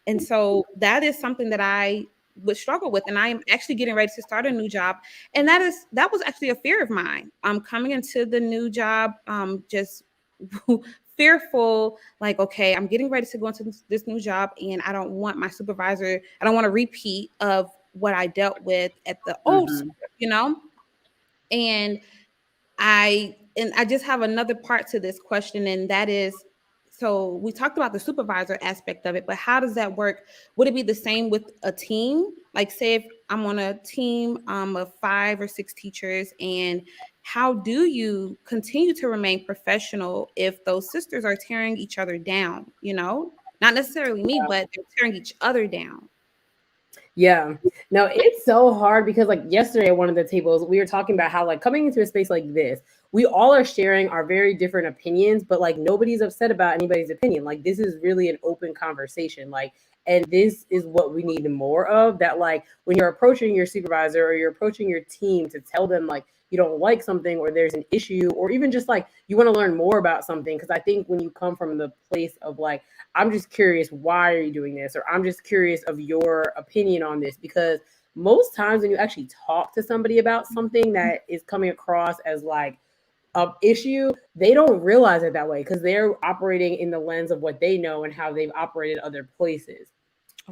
[SPEAKER 5] and so that is something that I would struggle with. And I am actually getting ready to start a new job. And that was actually a fear of mine. Coming into the new job, just fearful, like, okay, I'm getting ready to go into this new job and I don't want my supervisor, I don't want a repeat of what I dealt with at the old school, And I just have another part to this question, and that is, so we talked about the supervisor aspect of it, but how does that work? Would it be the same with a team? Like, say if I'm on a team of 5 or 6 teachers, and how do you continue to remain professional if those sisters are tearing each other down? Not necessarily me, but they're tearing each other down.
[SPEAKER 3] Yeah, no, it's so hard because like yesterday at one of the tables, we were talking about how like coming into a space like this, we all are sharing our very different opinions, but like nobody's upset about anybody's opinion. Like this is really an open conversation. Like, and this is what we need more of, that like when you're approaching your supervisor or you're approaching your team to tell them like you don't like something or there's an issue, or even just like you want to learn more about something. Because I think when you come from the place of like, I'm just curious, why are you doing this? Or I'm just curious of your opinion on this. Because most times when you actually talk to somebody about something that is coming across as like an issue, they don't realize it that way because they're operating in the lens of what they know and how they've operated other places.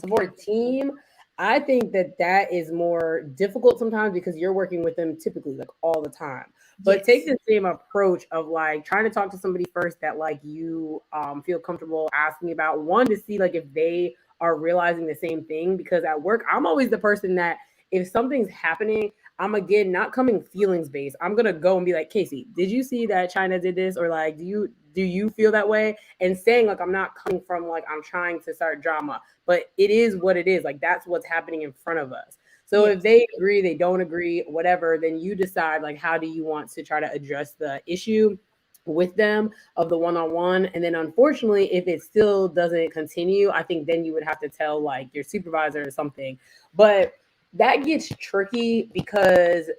[SPEAKER 3] So for a team, I think that is more difficult sometimes because you're working with them typically like all the time. But take the same approach of like trying to talk to somebody first that like you feel comfortable asking about, one, to see like if they are realizing the same thing. Because at work, I'm always the person that if something's happening, I'm again not coming feelings based. I'm gonna go and be like, Casey, did you see that China did this? Or like, do you feel that way? And saying like I'm not coming from like I'm trying to start drama, but it is what it is. Like that's what's happening in front of us. So if they agree, they don't agree, whatever, then you decide like how do you want to try to address the issue with them of the one-on-one. And then unfortunately, if it still doesn't continue, I think then you would have to tell like your supervisor or something. But that gets tricky because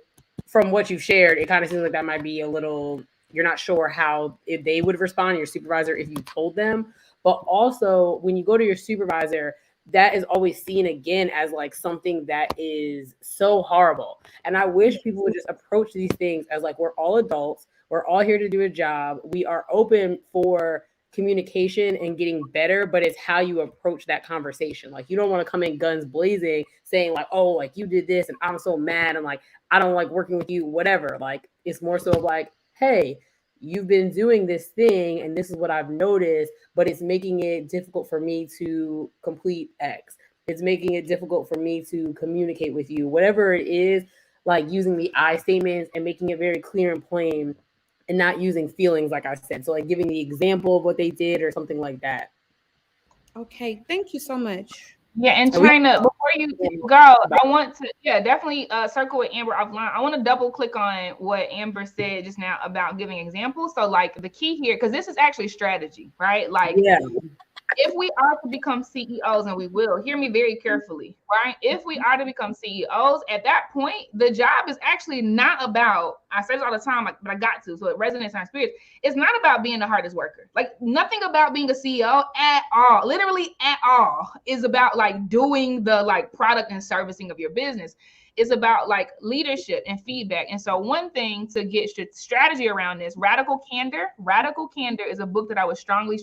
[SPEAKER 3] from what you've shared, it kind of seems like that might be a little, you're not sure how if they would respond, your supervisor, if you told them. But also when you go to your supervisor, that is always seen again as like something that is so horrible. And I wish people would just approach these things as like, we're all adults. We're all here to do a job. We are open for communication and getting better, but it's how you approach that conversation. Like you don't want to come in guns blazing saying like, oh, like you did this and I'm so mad and like I don't like working with you, whatever. Like it's more so like, hey, you've been doing this thing and this is what I've noticed, but it's making it difficult for me to complete X. It's making it difficult for me to communicate with you, whatever it is, like using the I statements and making it very clear and plain and not using feelings, like I said. So like giving the example of what they did or something like that.
[SPEAKER 5] Okay, thank you so much.
[SPEAKER 2] Yeah, and China, before you go, I want to, definitely circle with Amber offline. I want to double click on what Amber said just now about giving examples. So like the key here, because this is actually strategy, right? Like, if we are to become CEOs, and we will, hear me very carefully, right? If we are to become CEOs, at that point, the job is actually not about, I say this all the time, but I got to, so it resonates in my spirit. It's not about being the hardest worker. Like nothing about being a CEO at all, literally at all, is about like doing the like product and servicing of your business. It's about like leadership and feedback. And so one thing to get strategy around this, Radical Candor. Radical Candor is a book that I would strongly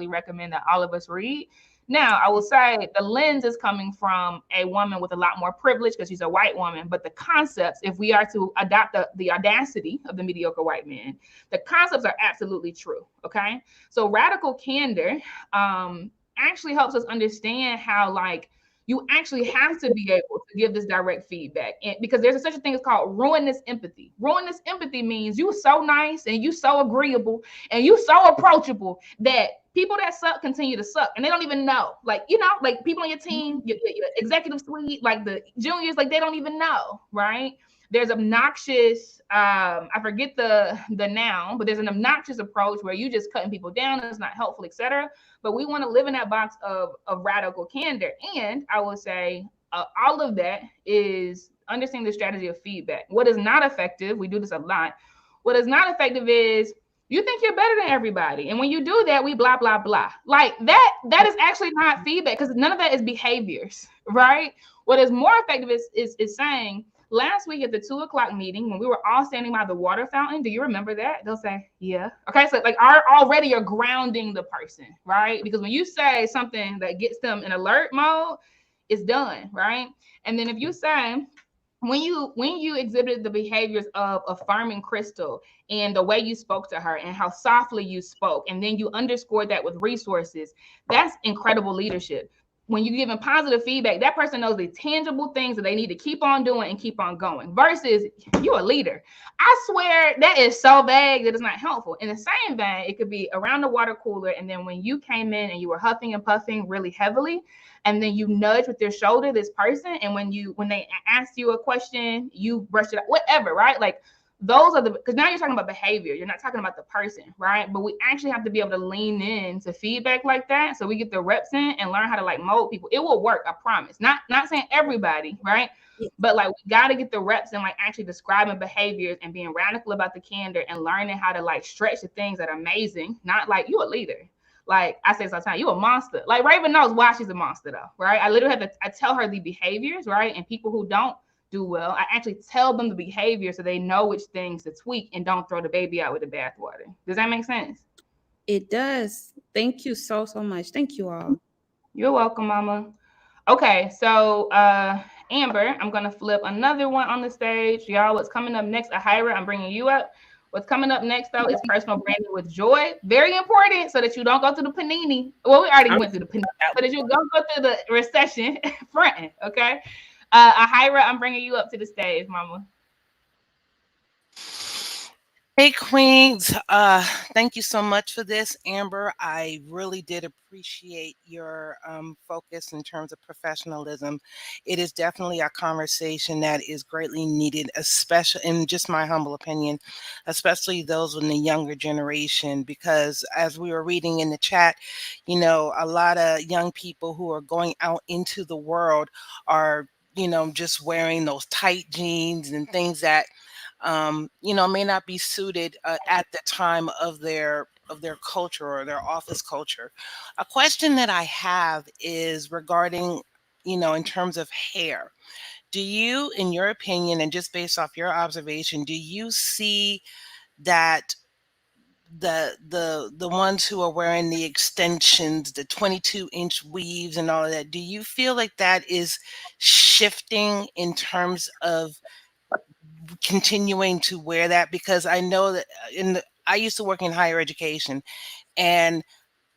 [SPEAKER 2] recommend that all of us read. Now, I will say the lens is coming from a woman with a lot more privilege because she's a white woman, but the concepts, if we are to adopt the audacity of the mediocre white man, the concepts are absolutely true, okay? So Radical Candor actually helps us understand how like you actually have to be able to give this direct feedback, and because there's such a thing as called ruinous empathy. Ruinous empathy means you so nice and you so agreeable and you so approachable that people that suck continue to suck and they don't even know. Like, you know, like people on your team, your executive suite, like the juniors, like they don't even know, right? There's obnoxious, I forget the noun, but there's an obnoxious approach where you just cutting people down, it's not helpful, etc. But we want to live in that box of radical candor. And I would say all of that is understanding the strategy of feedback. What is not effective, we do this a lot. What is not effective is you think you're better than everybody. And when you do that, we blah, blah, blah. Like that is actually not feedback because none of that is behaviors, right? What is more effective is saying, last week at the 2:00 meeting, when we were all standing by the water fountain, do you remember that? They'll say, yeah. Okay, so like already you're grounding the person, right? Because when you say something that gets them in alert mode, it's done, right? And then if you say, when you exhibited the behaviors of affirming Crystal and the way you spoke to her and how softly you spoke, and then you underscored that with resources, that's incredible leadership. When you're giving positive feedback, that person knows the tangible things that they need to keep on doing and keep on going, versus you're a leader. I swear that is so vague that it's not helpful. In the same vein, it could be around the water cooler, and then when you came in and you were huffing and puffing really heavily, and then you nudge with your shoulder this person, and when they ask you a question, you brush it up, whatever, right? Like those are because now you're talking about behavior, you're not talking about the person, right? But we actually have to be able to lean in to feedback like that, so we get the reps in and learn how to like mold people. It will work, I promise. Not saying everybody, right? But like we got to get the reps in, like actually describing behaviors and being radical about the candor and learning how to like stretch the things that are amazing. Not like you a leader. Like I say sometimes, you a monster. Like Raven knows why she's a monster though, right? I literally I tell her the behaviors, right? And people who don't do well, I actually tell them the behavior so they know which things to tweak and don't throw the baby out with the bathwater. Does that make sense?
[SPEAKER 5] It does. Thank you so much. Thank you all.
[SPEAKER 2] You're welcome, Mama. Okay, so Amber, I'm gonna flip another one on the stage. Y'all, what's coming up next? Ahira, I'm bringing you up. What's coming up next, though, is personal branding with joy. Very important, so that you don't go through the panini. Well, we already went through the panini, so that you don't go through the recession fronting, okay? Ahira, I'm bringing you up to the stage, Mama.
[SPEAKER 6] Hey, Queens. Thank you so much for this, Amber. I really did appreciate your focus in terms of professionalism. It is definitely a conversation that is greatly needed, especially, in just my humble opinion, especially those in the younger generation, because as we were reading in the chat, you know, a lot of young people who are going out into the world are, you know, just wearing those tight jeans and things that you know, may not be suited at the time of their culture or their office culture. A question that I have is regarding, you know, in terms of hair. Do you, in your opinion, and just based off your observation, do you see that the ones who are wearing the extensions, the 22-inch weaves and all of that, do you feel like that is shifting in terms of continuing to wear that? Because I know that I used to work in higher education, and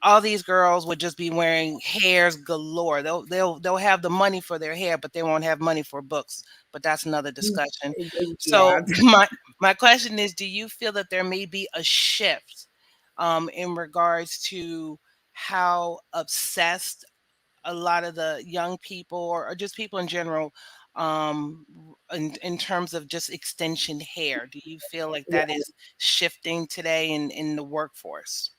[SPEAKER 6] all these girls would just be wearing hairs galore. They'll have the money for their hair, but they won't have money for books. But that's another discussion.
[SPEAKER 3] Yeah.
[SPEAKER 6] So My question is, do you feel that there may be a shift in regards to how obsessed a lot of the young people or just people in general in terms of just extension hair? Do you feel like that is shifting today in the workforce?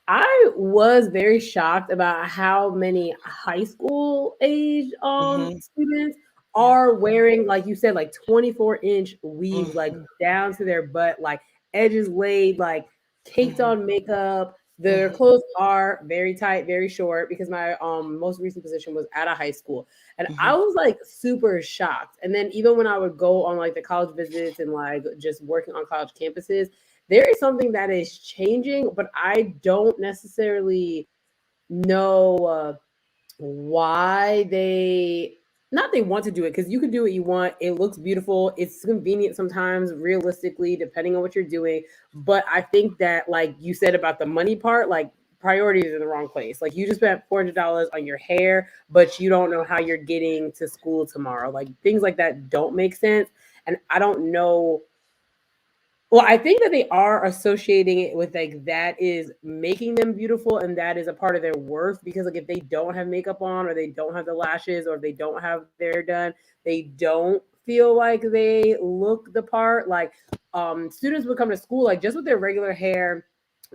[SPEAKER 3] I was very shocked about how many high school age
[SPEAKER 6] Hmm.
[SPEAKER 3] students
[SPEAKER 6] Yeah.
[SPEAKER 3] are wearing, like you said, like 24-inch weaves, like
[SPEAKER 6] Hmm.
[SPEAKER 3] down to their butt, like edges laid, like caked
[SPEAKER 6] Hmm.
[SPEAKER 3] on makeup. Their
[SPEAKER 6] Hmm.
[SPEAKER 3] clothes are very tight, very short, because my most recent position was at a high school. And I
[SPEAKER 6] Hmm.
[SPEAKER 3] was like super shocked. And then even when I would go on like the college visits and like just working on college campuses, there is something that is changing, but I don't necessarily know why they not they want to do it, because you can do what you want. It looks beautiful. It's convenient sometimes, realistically, depending on what you're doing. But I think that, like you said about the money part, like priorities are in the wrong place. Like you just spent $400 on your hair, but you don't know how you're getting to school tomorrow. Like things like that don't make sense. And I don't know, well, I think that they are associating it with like that is making them beautiful and that is a part of their worth, because like if they don't have makeup on or they don't have the lashes or if they don't have their hair done, they don't feel like they look the part. Like students would come to school like just with their regular hair,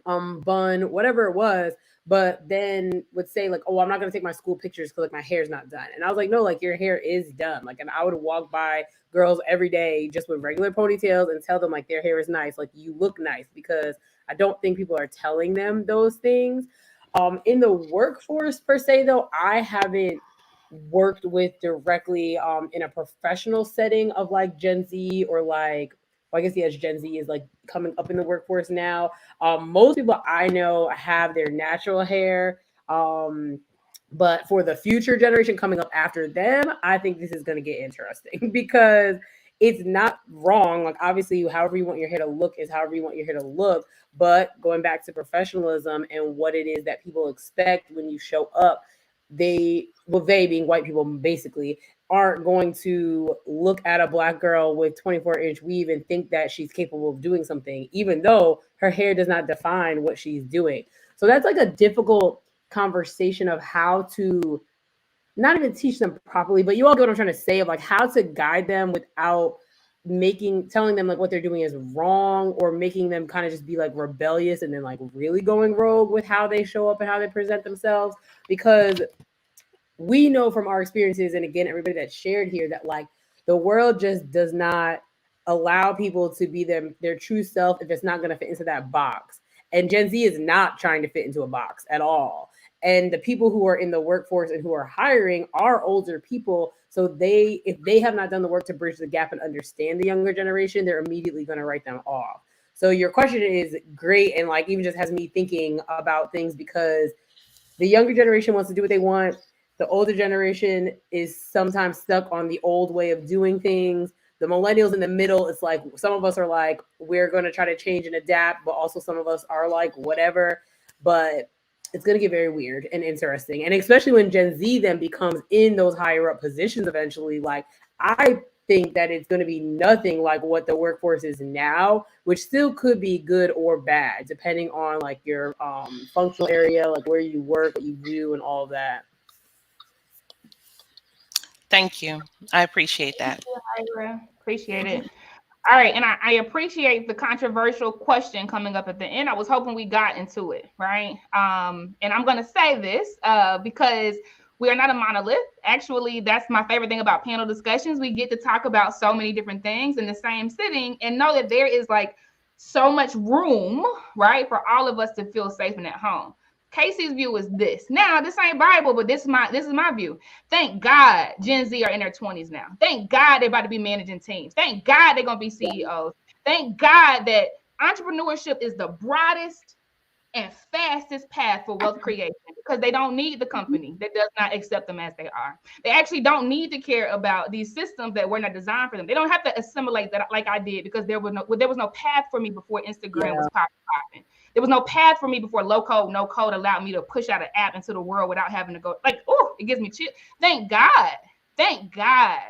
[SPEAKER 3] bun, whatever it was, but then would say like, "Oh, I'm not gonna take my school pictures because like my hair's not done." And I was like, "No, like your hair is done." Like, and I would walk by girls every day just with regular ponytails and tell them like their hair is nice, like you look nice, because I don't think people are telling them those things. In the workforce per se, though, I haven't worked with directly in a professional setting of like Gen Z or like, well, I guess yes, Gen Z is like coming up in the workforce now. Most people I know have their natural hair. But for the future generation coming up after them, I think this is going to get interesting because it's not wrong. Like, obviously, however you want your hair to look is however you want your hair to look. But going back to professionalism and what it is that people expect when you show up, they being white people basically, aren't going to look at a black girl with 24-inch weave and think that she's capable of doing something, even though her hair does not define what she's doing. So that's like a difficult conversation of how to not even teach them properly, but you all get what I'm trying to say, of like how to guide them without telling them like what they're doing is wrong, or making them kind of just be like rebellious and then like really going rogue with how they show up and how they present themselves. Because we know from our experiences, and again, everybody that's shared here, that like the world just does not allow people to be their true self if it's not going to fit into that box. And Gen Z is not trying to fit into a box at all. And the people who are in the workforce and who are hiring are older people. So if they have not done the work to bridge the gap and understand the younger generation, they're immediately going to write them off. So your question is great, and like even just has me thinking about things, because the younger generation wants to do what they want. The older generation is sometimes stuck on the old way of doing things. The millennials in the middle, it's like some of us are like, we're going to try to change and adapt, but also some of us are like, whatever. But it's going to get very weird and interesting. And especially when Gen Z then becomes in those higher up positions eventually, like, I think that it's going to be nothing like what the workforce is now, which still could be good or bad depending on like your functional area, like where you work, what you do, and all of that.
[SPEAKER 6] Thank you. I appreciate that.
[SPEAKER 2] Ira. Appreciate it. All right, and I appreciate the controversial question coming up at the end. I was hoping we got into it, right? And I'm gonna say this because we are not a monolith. Actually, that's my favorite thing about panel discussions. We get to talk about so many different things in the same sitting and know that there is like so much room, right, for all of us to feel safe and at home. Casey's view is this. Now, this ain't Bible, but this is my view. Thank God Gen Z are in their 20s now. Thank God they're about to be managing teams. Thank God they're gonna be CEOs. Thank God that entrepreneurship is the broadest and fastest path for wealth creation, because they don't need the company that does not accept them as they are. They actually don't need to care about these systems that were not designed for them. They don't have to assimilate that like I did, because there was no path for me before Instagram was popping. There was no path for me before low code, no code allowed me to push out an app into the world without having to go like, oh, it gives me chill. Thank God. Thank God.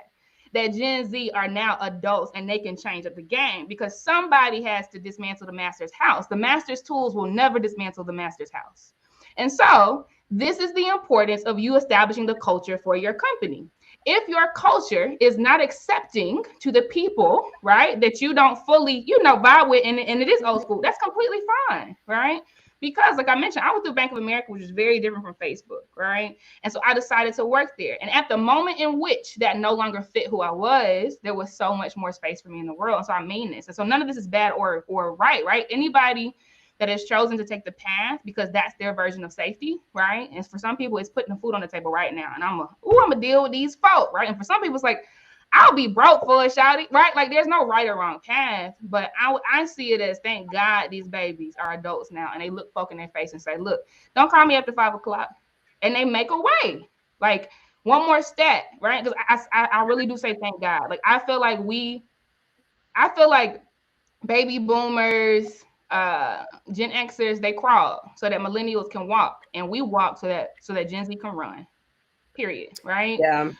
[SPEAKER 2] that Gen Z are now adults and they can change up the game, because somebody has to dismantle the master's house. The master's tools will never dismantle the master's house. And so this is the importance of you establishing the culture for your company. If your culture is not accepting to the people, right, that you don't fully, vibe with, and it is old school, that's completely fine, right? Because like I mentioned, I went through Bank of America, which is very different from Facebook, right? And so I decided to work there. And at the moment in which that no longer fit who I was, there was so much more space for me in the world. And so I mean this. And so none of this is bad or right, right? Anybody that has chosen to take the path because that's their version of safety, right? And for some people, it's putting the food on the table right now. And I'm gonna deal with these folk, right? And for some people, it's like, I'll be broke for a shawty, right? Like there's no right or wrong path, but I see it as, thank God these babies are adults now, and they look folk in their face and say, look, don't call me after 5 o'clock. And they make a way. Like one more stat, right? Because I really do say thank God. Like I feel like baby boomers, Gen Xers, they crawl so that millennials can walk, and we walk so that Gen Z can run. Period. Right?
[SPEAKER 3] Yeah.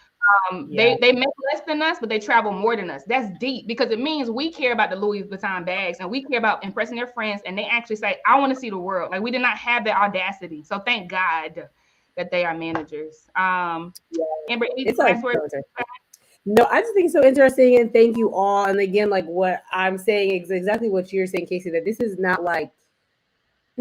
[SPEAKER 2] They make less than us, but they travel more than us. That's deep, because it means we care about the Louis Vuitton bags and we care about impressing their friends, and they actually say, I want to see the world. Like we did not have that audacity. So thank God that they are managers. Amber, any last words?
[SPEAKER 3] No, I just think it's so interesting, and thank you all. And again, like what I'm saying is exactly what you're saying, Casey, that this is not like,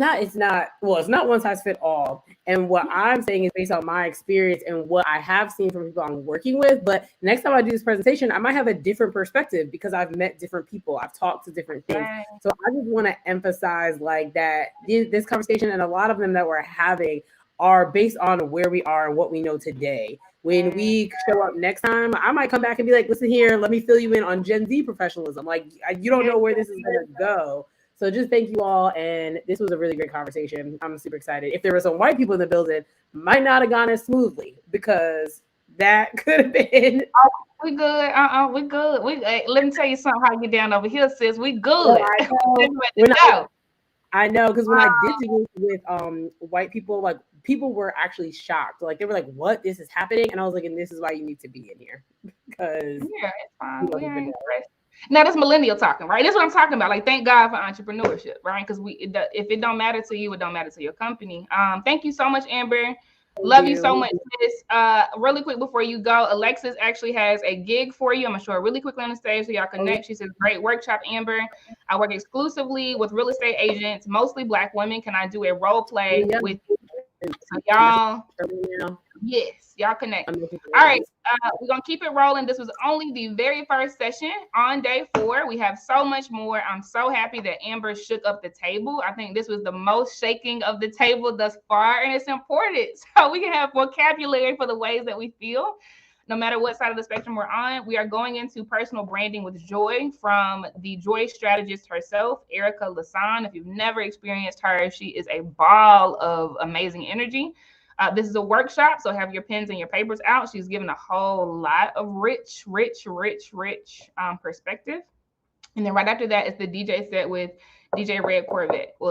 [SPEAKER 3] it's not one size fit all. And what I'm saying is based on my experience and what I have seen from people I'm working with. But next time I do this presentation, I might have a different perspective because I've met different people. I've talked to different things. Right. So I just want to emphasize like that this conversation and a lot of them that we're having are based on where we are and what we know today. When we show up next time, I might come back and be like, listen here, let me fill you in on Gen Z professionalism. Like you don't know where this is going to go. So just thank you all. And this was a really great conversation. I'm super excited. If there were some white people in the building, might not have gone as smoothly because that could have been.
[SPEAKER 2] We good. We good. Let me tell you something how you get down over here, sis. We good.
[SPEAKER 3] I know, because when I did deal with white people, like people were actually shocked. Like they were like, "What? This is happening?" And I was like, "And this is why you need to be in here." Because
[SPEAKER 2] it's fine. Now that's millennial talking, right? That's what I'm talking about. Like, thank God for entrepreneurship, right? Because if it don't matter to you, it don't matter to your company. Thank you so much, Amber. Love you so much, sis. Really quick before you go, Alexis actually has a gig for you. I'm gonna show her really quickly on the stage so y'all connect. She says, great workshop, Amber. I work exclusively with real estate agents, mostly Black women. Can I do a role play with you? So y'all, yes, y'all connect. All right, we're gonna keep it rolling. This was only the very first session on day 4. We have so much more. I'm so happy that Amber shook up the table. I think this was the most shaking of the table thus far, and it's important so we can have vocabulary for the ways that we feel. No matter what side of the spectrum we're on, we are going into personal branding with joy from the joy strategist herself, Erica Lasan. If you've never experienced her, she is a ball of amazing energy. This is a workshop, so have your pens and your papers out. She's given a whole lot of rich perspective. And then right after that is the DJ set with DJ Red Corvette. We'll